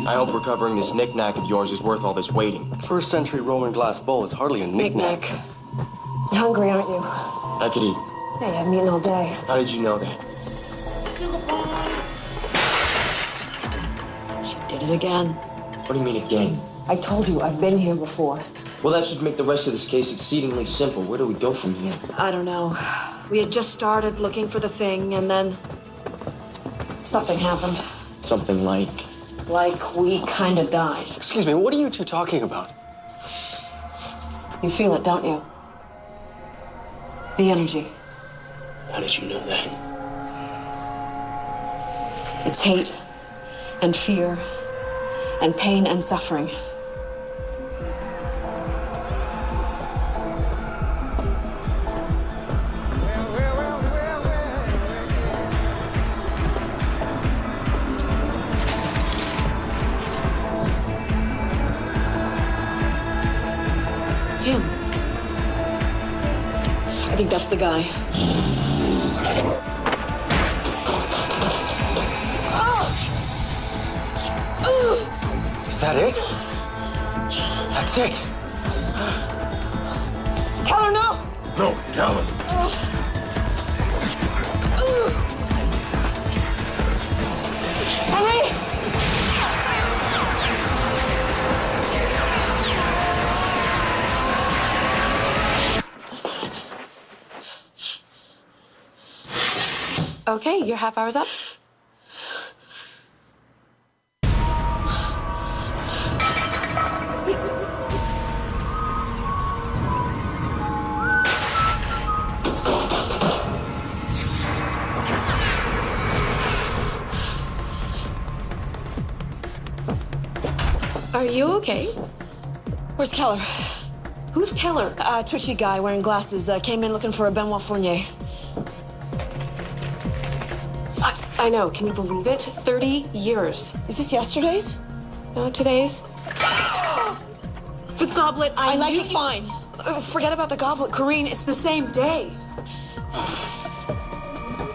I hope recovering this knick-knack of yours is worth all this waiting. First century Roman glass bowl is hardly a knick-knack. You're hungry, aren't you? I could eat. Hey, I haven't eaten all day. How did you know that? She did it again. What do you mean again? I told you, I've been here before. Well, that should make the rest of this case exceedingly simple. Where do we go from here? I don't know. We had just started looking for the thing, and then something happened. Something like... Like we kind of died. Excuse me, what are you two talking about? You feel it, don't you? The energy. How did you know that? It's hate and fear and pain and suffering. Him. I think that's the guy. Is that it? That's it. Keller, no! No, Calvin. Henry! Okay, your half hour's up. Are you okay? Where's Keller? Who's Keller? Twitchy guy wearing glasses. Came in looking for a Benoit Fournier. I know, can you believe it? 30 years. Is this yesterday's? No, today's. The goblet, I like it fine. Forget about the goblet, Corrine. It's the same day.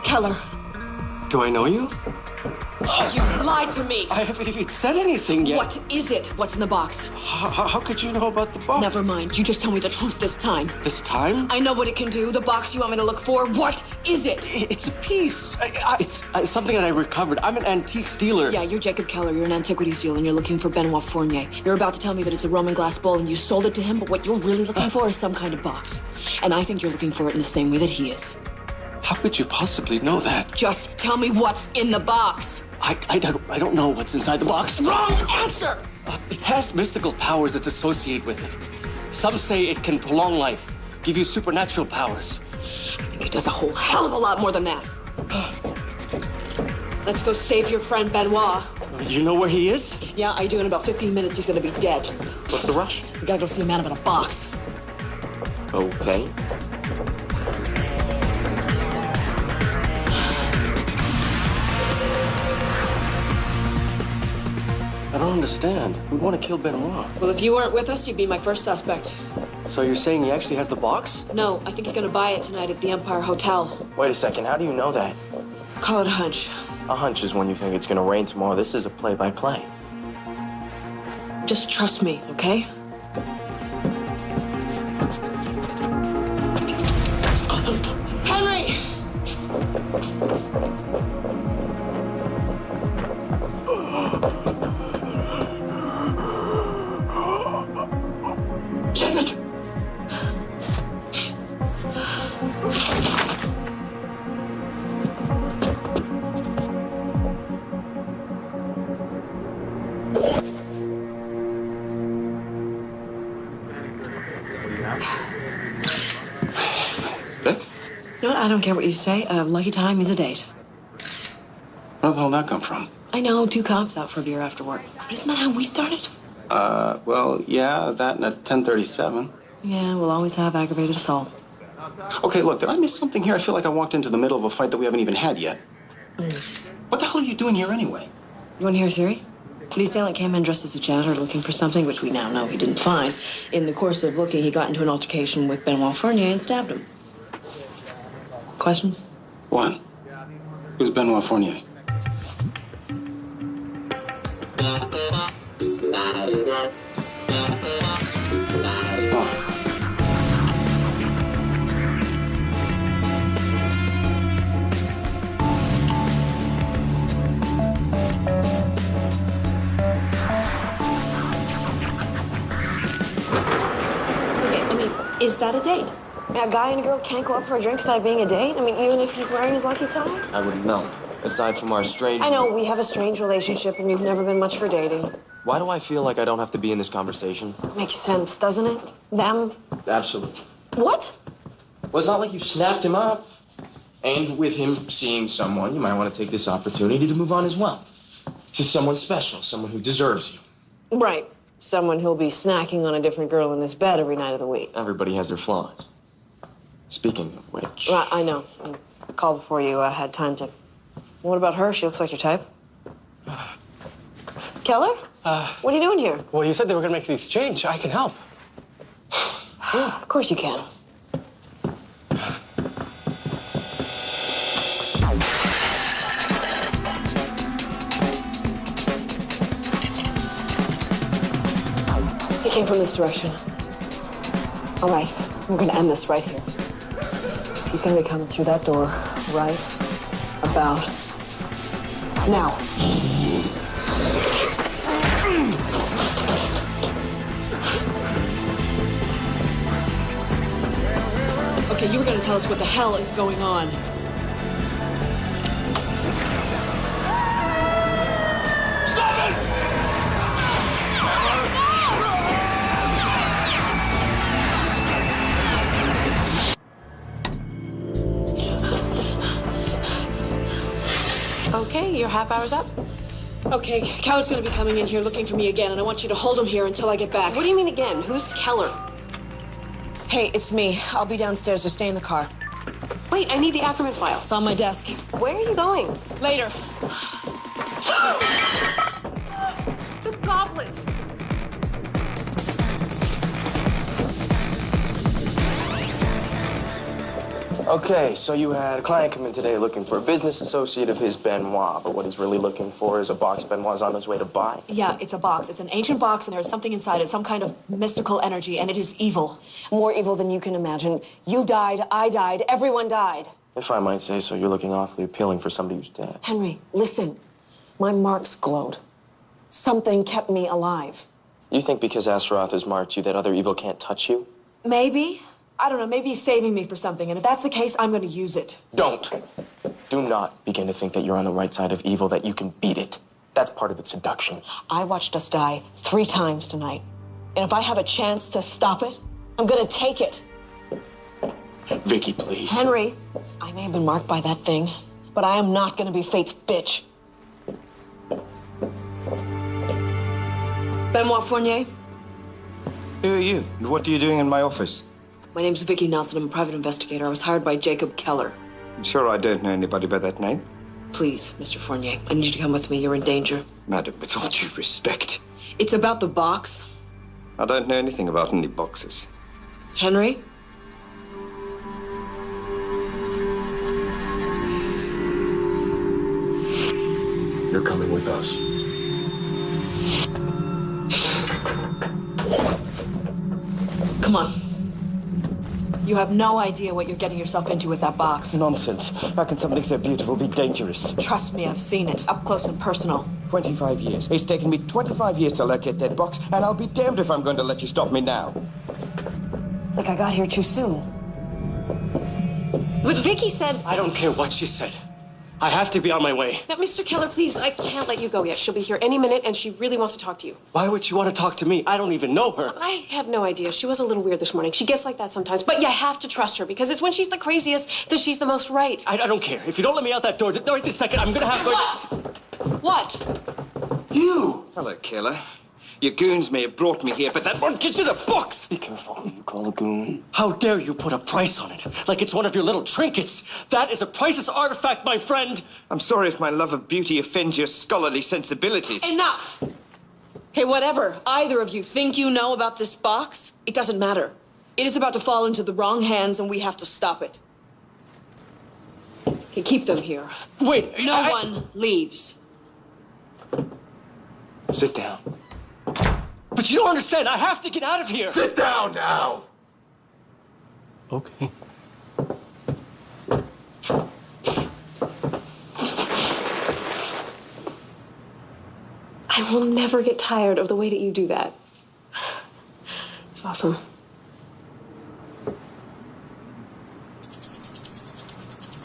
Keller. Do I know you? You lied to me. I haven't even said anything yet. What is it? What's in the box? How could you know about the box? Never mind. You just tell me the truth this time. This time? I know what it can do. The box you want me to look for. What is it? It's a piece. It's something that I recovered. I'm an antiques dealer. Yeah, you're Jacob Keller. You're an antiquities dealer, and you're looking for Benoit Fournier. You're about to tell me that it's a Roman glass bowl, and you sold it to him, but what you're really looking for is some kind of box. And I think you're looking for it in the same way that he is. How could you possibly know that? Just tell me what's in the box. I don't know what's inside the box. Wrong answer! It has mystical powers that's associated with it. Some say it can prolong life, give you supernatural powers. I think it does a whole hell of a lot more than that. Let's go save your friend Benoit. You know where he is? Yeah, I do. In about 15 minutes, he's gonna be dead. What's the rush? We gotta go see a man about a box. Okay. I don't understand. We'd want to kill Benoit. Well, if you weren't with us, you'd be my first suspect. So you're saying he actually has the box? No, I think he's gonna buy it tonight at the Empire Hotel. Wait a second, how do you know that? Call it a hunch. A hunch is when you think it's gonna rain tomorrow. This is a play-by-play. Just trust me, okay? Henry! Janet! You know what? I don't care what you say. A lucky time is a date. Where the hell did that come from? I know, 2 cops out for a beer after work. But isn't that how we started? Well, yeah, that and at 10:37. Yeah, we'll always have aggravated assault. Okay, look, did I miss something here? I feel like I walked into the middle of a fight that we haven't even had yet. What the hell are you doing here anyway? You want to hear a theory? The assailant came in dressed as a janitor looking for something, which we now know he didn't find. In the course of looking, he got into an altercation with Benoit Fournier and stabbed him. Questions? One. Who's Benoit Fournier? Now, a guy and a girl can't go out for a drink without being a date? I mean, even if he's wearing his lucky tie? I wouldn't know. Aside from our strange... I know, we have a strange relationship and you've never been much for dating. Why do I feel like I don't have to be in this conversation? Makes sense, doesn't it? Them? Absolutely. What? Well, it's not like you snapped him up. And with him seeing someone, you might want to take this opportunity to move on as well. To someone special, someone who deserves you. Right. Someone who'll be snacking on a different girl in his bed every night of the week. Everybody has their flaws. Speaking of which... Well, I know. I called before you had time to... What about her? She looks like your type. Keller? What are you doing here? Well, you said they were going to make the exchange. I can help. Of course you can. He came from this direction. All right, we're going to end this right here. So he's going to be coming through that door right about now. Okay, you were going to tell us what the hell is going on. Stop it! Okay, your half hour's up. Okay, Keller's going to be coming in here looking for me again, and I want you to hold him here until I get back. What do you mean again? Who's Keller? Hey, it's me. I'll be downstairs. Just stay in the car. Wait, I need the Ackerman file. It's on my desk. Where are you going? Later. The goblet. Okay, so you had a client come in today looking for a business associate of his, Benoit, but what he's really looking for is a box Benoit's on his way to buy. Yeah, it's a box. It's an ancient box, and there's something inside it, some kind of mystical energy, and it is evil. More evil than you can imagine. You died, I died, everyone died. If I might say so, you're looking awfully appealing for somebody who's dead. Henry, listen. My marks glowed. Something kept me alive. You think because Astaroth has marked you that other evil can't touch you? Maybe. I don't know, maybe he's saving me for something, and if that's the case, I'm going to use it. Don't. Do not begin to think that you're on the right side of evil, that you can beat it. That's part of its seduction. I watched us die 3 times tonight, and if I have a chance to stop it, I'm going to take it. Vicky, please. Henry, I may have been marked by that thing, but I am not going to be fate's bitch. Benoit Fournier? Who are you, and what are you doing in my office? My name's Vicky Nelson. I'm a private investigator. I was hired by Jacob Keller. Sure, I don't know anybody by that name. Please, Mr. Fournier, I need you to come with me. You're in danger. Madam, with all due respect. It's about the box. I don't know anything about any boxes. Henry? You're coming with us. Come on. You have no idea what you're getting yourself into with that box. Nonsense. How can something so beautiful be dangerous? Trust me, I've seen it, up close and personal. 25 years. It's taken me 25 years to locate that box, and I'll be damned if I'm going to let you stop me now. Like I got here too soon. But Vicky said... I don't care what she said. I have to be on my way. Now, Mr. Keller, please, I can't let you go yet. She'll be here any minute, and she really wants to talk to you. Why would she want to talk to me? I don't even know her. I have no idea. She was a little weird this morning. She gets like that sometimes. But you have to trust her, because it's when she's the craziest that she's the most right. I don't care. If you don't let me out that door right this second, I'm going to have to... What? You! Hello, Keller. Your goons may have brought me here, but that won't get you the box! Be careful who you call a goon. How dare you put a price on it? Like it's one of your little trinkets. That is a priceless artifact, my friend. I'm sorry if my love of beauty offends your scholarly sensibilities. Enough! Hey, whatever either of you think you know about this box, it doesn't matter. It is about to fall into the wrong hands, and we have to stop it. Okay, keep them here. Wait, no one leaves. Sit down. But you don't understand. I have to get out of here. Sit down now. Okay. I will never get tired of the way that you do that. It's awesome.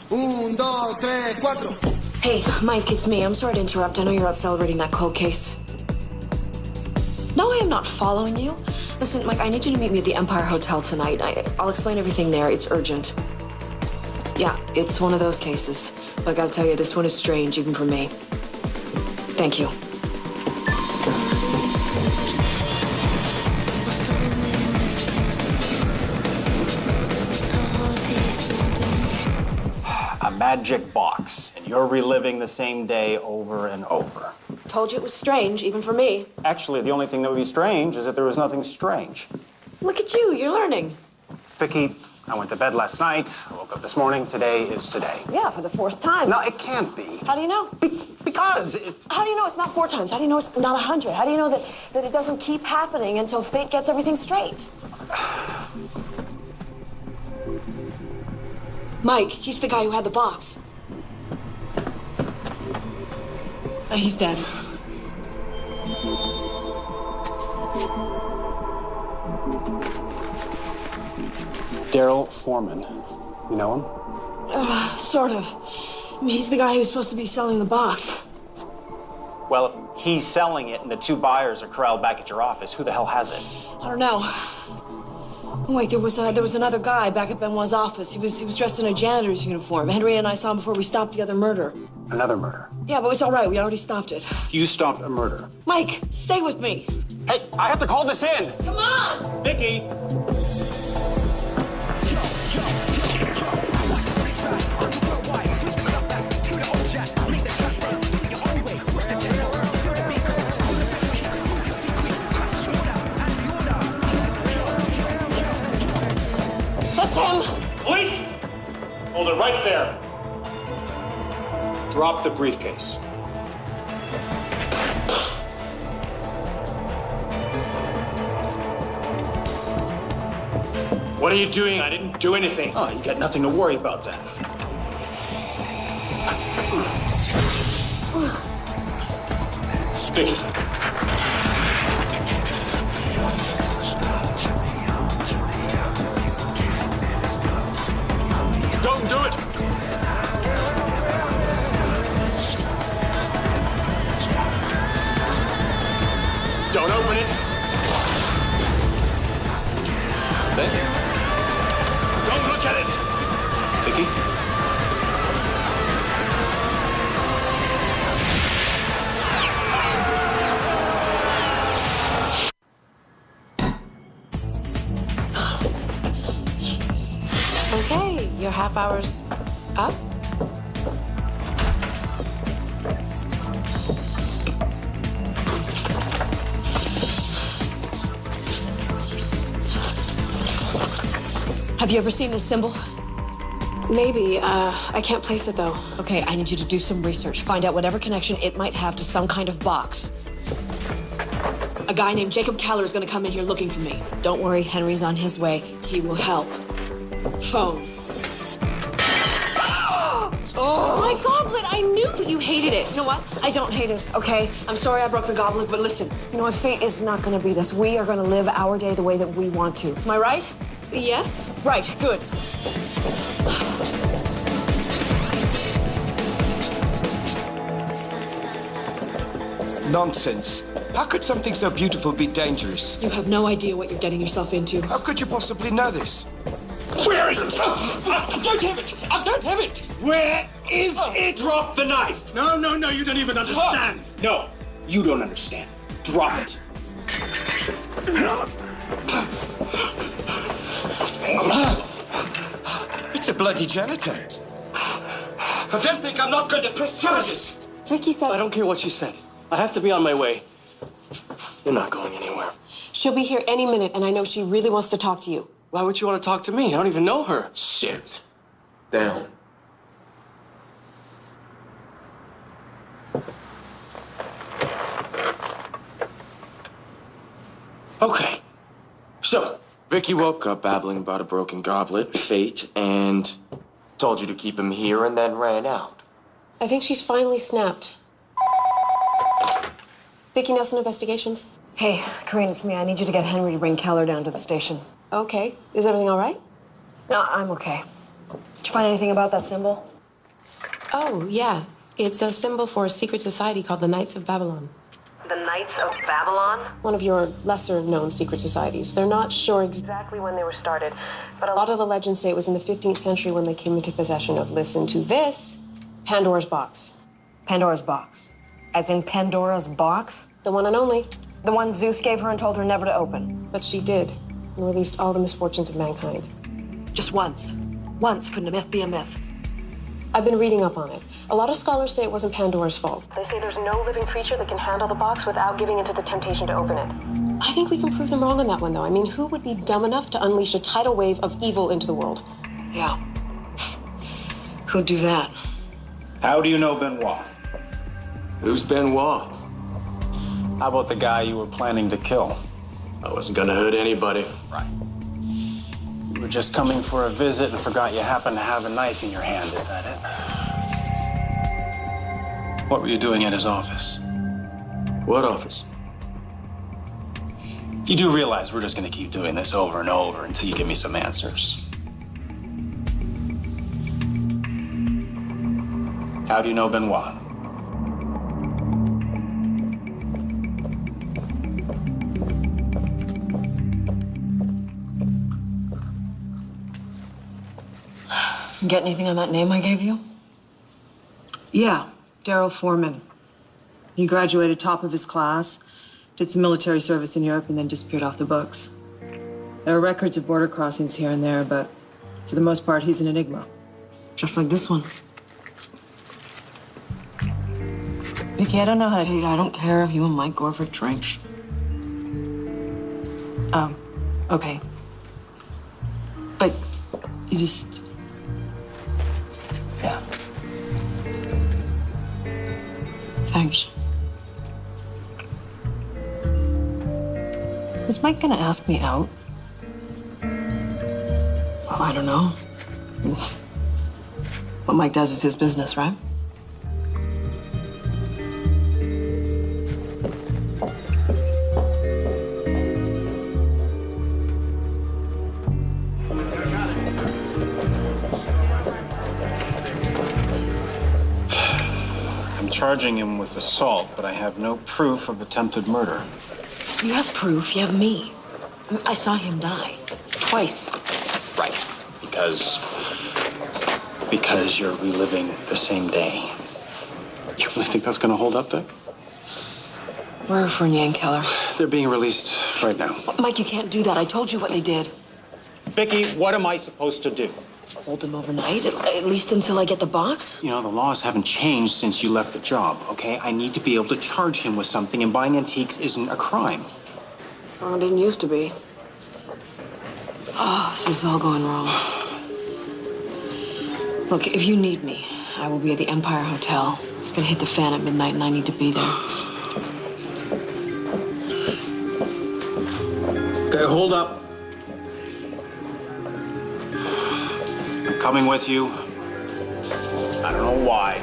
1, 2, 3, 4. Hey, Mike, it's me. I'm sorry to interrupt. I know you're out celebrating that cold case. No, I am not following you. Listen, Mike, I need you to meet me at the Empire Hotel tonight. I'll explain everything there. It's urgent. Yeah, it's one of those cases. But I gotta tell you, this one is strange, even for me. Thank you. A magic box, and you're reliving the same day over and over. Told you it was strange, even for me. Actually, the only thing that would be strange is that there was nothing strange. Look at you, you're learning. Vicky, I went to bed last night, I woke up this morning, today is today. Yeah, for the 4th time. No, it can't be. How do you know? Because How do you know it's not 4 times? How do you know it's not 100? How do you know that it doesn't keep happening until fate gets everything straight? Mike, he's the guy who had the box. He's dead. Daryl Foreman. You know him? Sort of. I mean, he's the guy who's supposed to be selling the box. Well, if he's selling it and the 2 buyers are corralled back at your office, who the hell has it? I don't know. Wait, there was another guy back at Benoit's office. He was dressed in a janitor's uniform. Henry and I saw him before we stopped the other murder. Another murder? Yeah, but it's all right. We already stopped it. You stopped a murder? Mike, stay with me. Hey, I have to call this in. Come on! Vicky! That's him! Police! Hold it right there. Drop the briefcase. What are you doing? I didn't do anything. Oh, you got nothing to worry about then. Vicky. Don't do it! Don't open it! Then. Don't look at it! Vicky? Okay, your half hour's up. Have you ever seen this symbol? Maybe. I can't place it, though. Okay, I need you to do some research. Find out whatever connection it might have to some kind of box. A guy named Jacob Keller is going to come in here looking for me. Don't worry, Henry's on his way. He will help. Phone. Oh, my goblet! I knew you hated it. You know what? I don't hate it, okay? I'm sorry I broke the goblet, but listen. You know what? Fate is not going to beat us. We are going to live our day the way that we want to. Am I right? Yes. Right, good. Nonsense. How could something so beautiful be dangerous? You have no idea what you're getting yourself into. How could you possibly know this? Where is it? I don't have it! I don't have it! Where is it? Drop the knife! No, you don't even understand. No, you don't understand. Drop it. It's a bloody janitor. I don't think I'm not going to press charges. Vicky said... I don't care what she said. I have to be on my way. You're not going anywhere. She'll be here any minute, and I know she really wants to talk to you. Why would you want to talk to me? I don't even know her. Sit down. Okay. So, Vicky woke up babbling about a broken goblet, fate, and Told you to keep him here and then ran out. I think she's finally snapped. Vicky Nelson Investigations. Hey, Corinne, it's me. I need you to get Henry to bring Keller down to the station. Okay. Is everything all right? No, I'm okay. Did you find anything about that symbol? Oh, yeah. It's a symbol for a secret society called the Knights of Babylon. The Knights of Babylon? One of your lesser-known secret societies. They're not sure exactly when they were started, but a lot of the legends say it was in the 15th century when they came into possession of, listen to this, Pandora's box. Pandora's box? As in Pandora's box? The one and only. The one Zeus gave her and told her never to open. But she did, and released all the misfortunes of mankind. Just once. Once. Couldn't a myth be a myth? I've been reading up on it. A lot of scholars say it wasn't Pandora's fault. They say there's no living creature that can handle the box without giving into the temptation to open it. I think we can prove them wrong on that one, though. I mean, who would be dumb enough to unleash a tidal wave of evil into the world? Yeah. Who'd do that? How do you know Benoit? Who's Benoit? How about the guy you were planning to kill? I wasn't gonna hurt anybody. Right. You were just coming for a visit and forgot you happened to have a knife in your hand, is that it? What were you doing at his office? What office? You do realize we're just gonna keep doing this over and over until you give me some answers. How do you know Benoit? Get anything on that name I gave you? Yeah, Daryl Foreman. He graduated top of his class, did some military service in Europe, and then disappeared off the books. There are records of border crossings here and there, but for the most part, he's an enigma. Just like this one. Vicky, I don't know how to hate. I don't care if you and Mike go for drinks. Okay. But you just... Yeah. Thanks. Is Mike gonna ask me out? Well, I don't know. What Mike does is his business, right? I'm charging him with assault, but I have no proof of attempted murder. You have proof. You have me. I saw him die. Twice. Right. Because you're reliving the same day. You really think that's gonna hold up, Vic? Where are Fournier and Keller? They're being released right now. Mike, you can't do that. I told you what they did. Vicky, what am I supposed to do? Hold them overnight, at least until I get the box? You know, the laws haven't changed since you left the job, okay? I need to be able to charge him with something, and buying antiques isn't a crime. Oh, it didn't used to be. Oh, this is all going wrong. Look, if you need me, I will be at the Empire Hotel. It's gonna hit the fan at midnight, and I need to be there. Okay, hold up. I'm coming with you. I don't know why.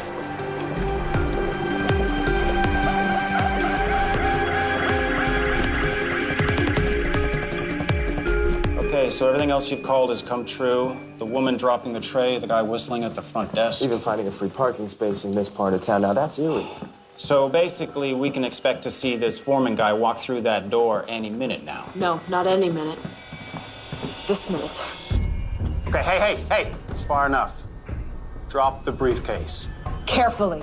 Okay, so everything else you've called has come true. The woman dropping the tray, the guy whistling at the front desk. Even finding a free parking space in this part of town. Now, that's eerie. So basically, we can expect to see this Foreman guy walk through that door any minute now. No, not any minute. This minute. Okay, hey, it's far enough. Drop the briefcase. Carefully.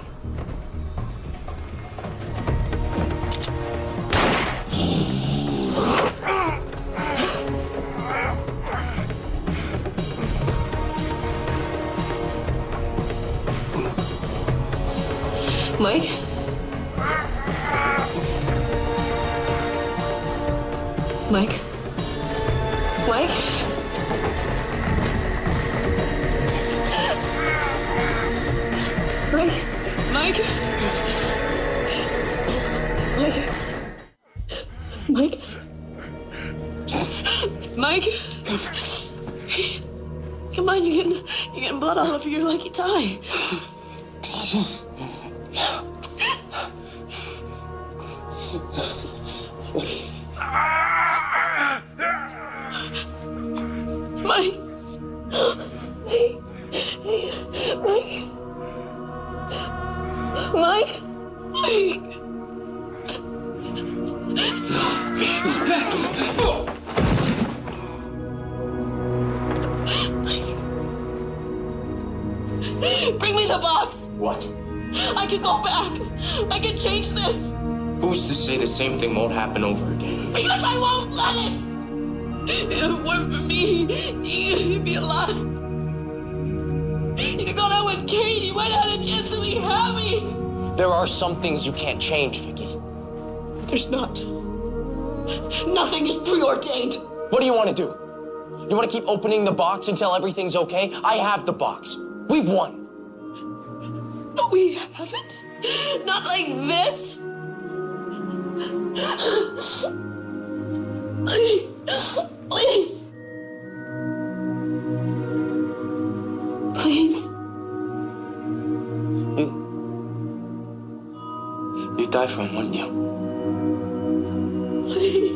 Mike? Mike? Mike? Mike? Mike? Mike? Mike? Mike? Come on, you're getting blood all over your lucky tie. Mike. Hey, Mike. Mike! Bring me the box! What? I could go back. I can change this. Who's to say the same thing won't happen over again? Because I won't let it! If it weren't for me, you'd be alive. You could have gone out with Kate. You might have had a chance to be happy. There are some things you can't change, Vicky. There's not. Nothing is preordained. What do you want to do? You want to keep opening the box until everything's okay? I have the box. We've won. No, we haven't. Not like this. Please. Please. Please. You'd die for him, wouldn't you? Please.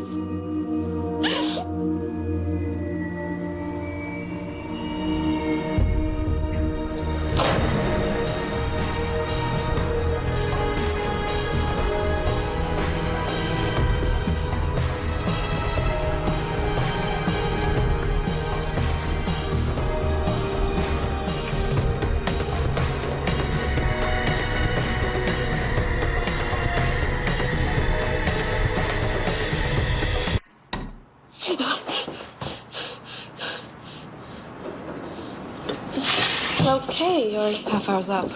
Okay, you're Half hour's up.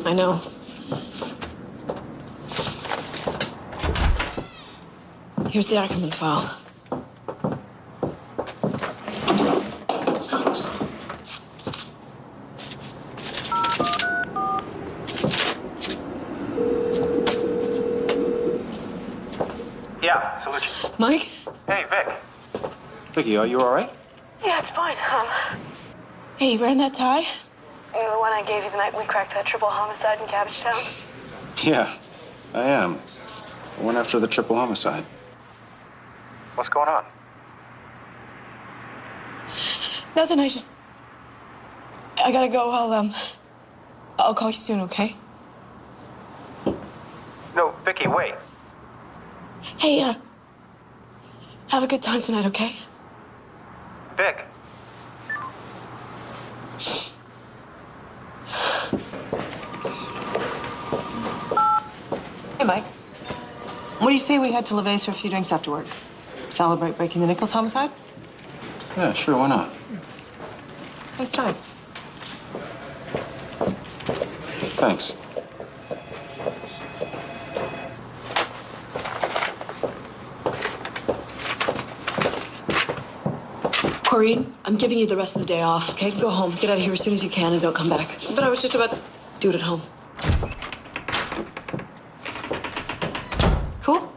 I know. Here's the Ackerman file. Yeah, salute you. Mike? Hey, Vic. Vicky, are you all right? Yeah, it's fine. Hey, you wearing that tie? You know the one I gave you the night we cracked that triple homicide in Cabbagetown? Yeah, I am. I went after the triple homicide. What's going on? Nothing, I gotta go. I'll call you soon, okay? No, Vicky, wait. Hey, have a good time tonight, okay? Vic. Hey, Mike. What do you say we head to LeVay's for a few drinks after work? Celebrate breaking the Nichols homicide? Yeah, sure, why not? Nice time. Thanks. Corinne, I'm giving you the rest of the day off, okay? Go home. Get out of here as soon as you can and don't come back. But I was just about to... Do it at home. Cool.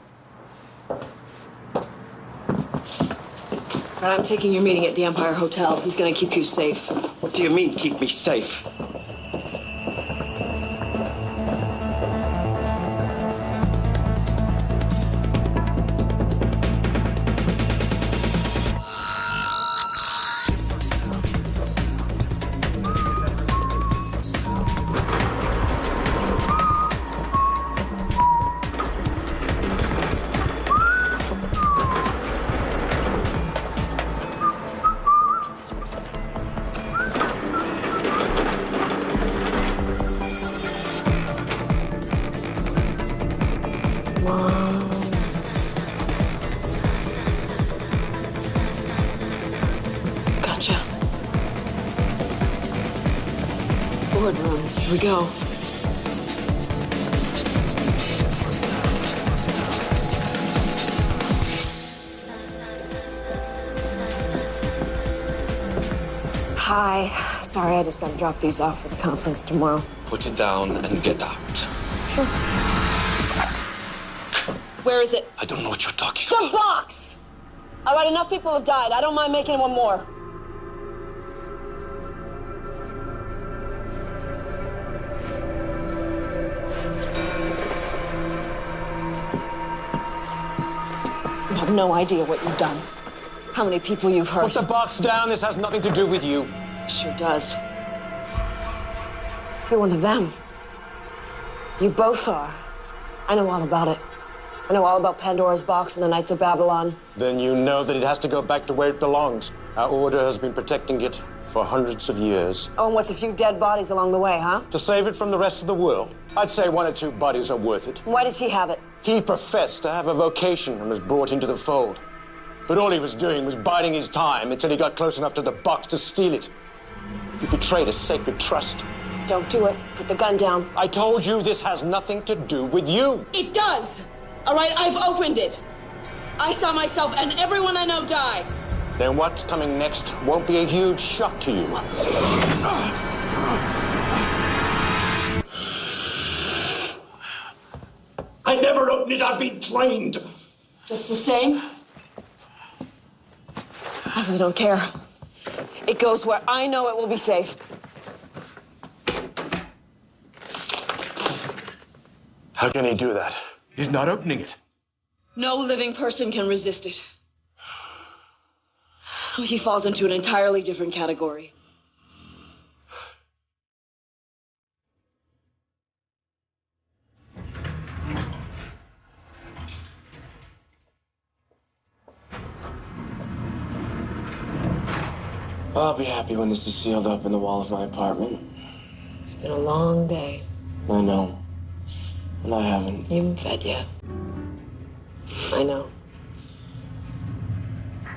But I'm taking your meeting at the Empire Hotel. He's gonna keep you safe. What do you mean, keep me safe? Gotcha. Boardroom. Here we go. Hi. Sorry, I just gotta drop these off for the conference tomorrow. Put it down and get out. Sure. Where is it? I don't know what you're talking The box! All right, enough people have died. I don't mind making one more. You have no idea what you've done. How many people you've hurt. Put the box down. This has nothing to do with you. Sure does. You're one of them. You both are. I know all about it. I know all about Pandora's box and the Knights of Babylon. Then you know that it has to go back to where it belongs. Our order has been protecting it for hundreds of years. Oh, and what's a few dead bodies along the way, huh? To save it from the rest of the world. I'd say 1 or 2 bodies are worth it. Why does he have it? He professed to have a vocation and was brought into the fold. But all he was doing was biding his time until he got close enough to the box to steal it. He betrayed a sacred trust. Don't do it. Put the gun down. I told you this has nothing to do with you. It does! All right, I've opened it. I saw myself and everyone I know die. Then what's coming next won't be a huge shock to you. I never opened it. I've been trained. Just the same? I really don't care. It goes where I know it will be safe. How can he do that? He's not opening it. No living person can resist it. He falls into an entirely different category. I'll be happy when this is sealed up in the wall of my apartment. It's been a long day. I know. And I haven't. You haven't fed yet. I know.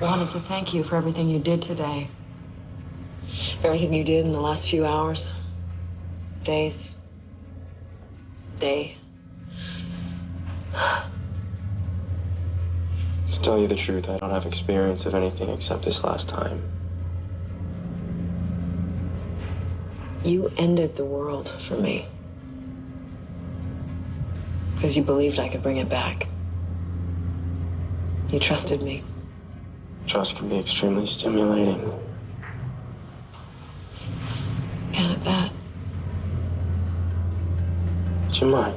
I wanted to thank you for everything you did today. Everything you did in the last few hours. Days. Day. To tell you the truth, I don't have experience of anything except this last time. You ended the world for me. Because you believed I could bring it back. You trusted me. Trust can be extremely stimulating. And at that. But you might.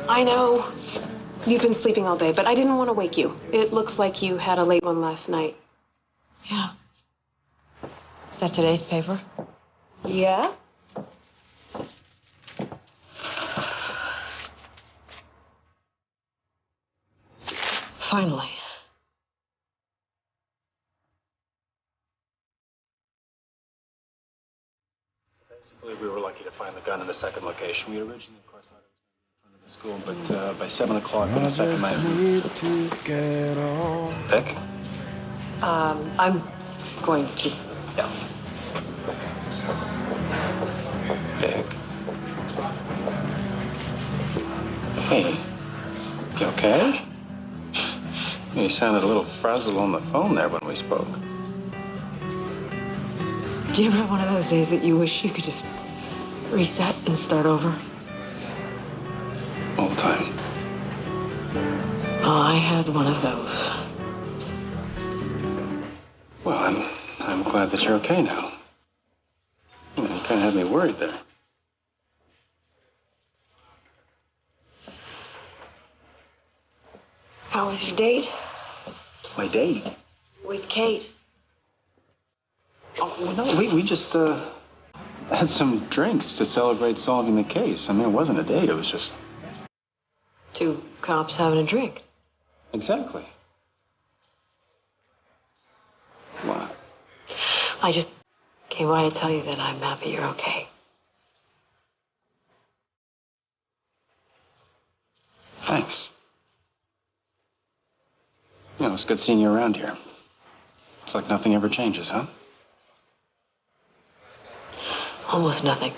I know you've been sleeping all day, but I didn't want to wake you. It looks like you had a late one last night. Yeah. Is that today's paper? Yeah? Finally. Basically, we were lucky to find the gun in the second location. We originally, of course, thought it was going to be in front of the school, but by 7 o'clock on the second night, Vic? I'm going to go. Vic? Hey, you okay? You sounded a little frazzled on the phone there when we spoke. Do you ever have one of those days that you wish you could just reset and start over? All the time. Oh, I had one of those. Well, I'm glad that you're okay now. You kind of had me worried there. How was your date? My date? With Kate. Oh, well, no, we just had some drinks to celebrate solving the case. I mean, it wasn't a date. It was just... 2 cops having a drink. Exactly. What? I just came by to tell you that I'm happy you're okay. Thanks. You know, it's good seeing you around here. It's like nothing ever changes, huh? Almost nothing.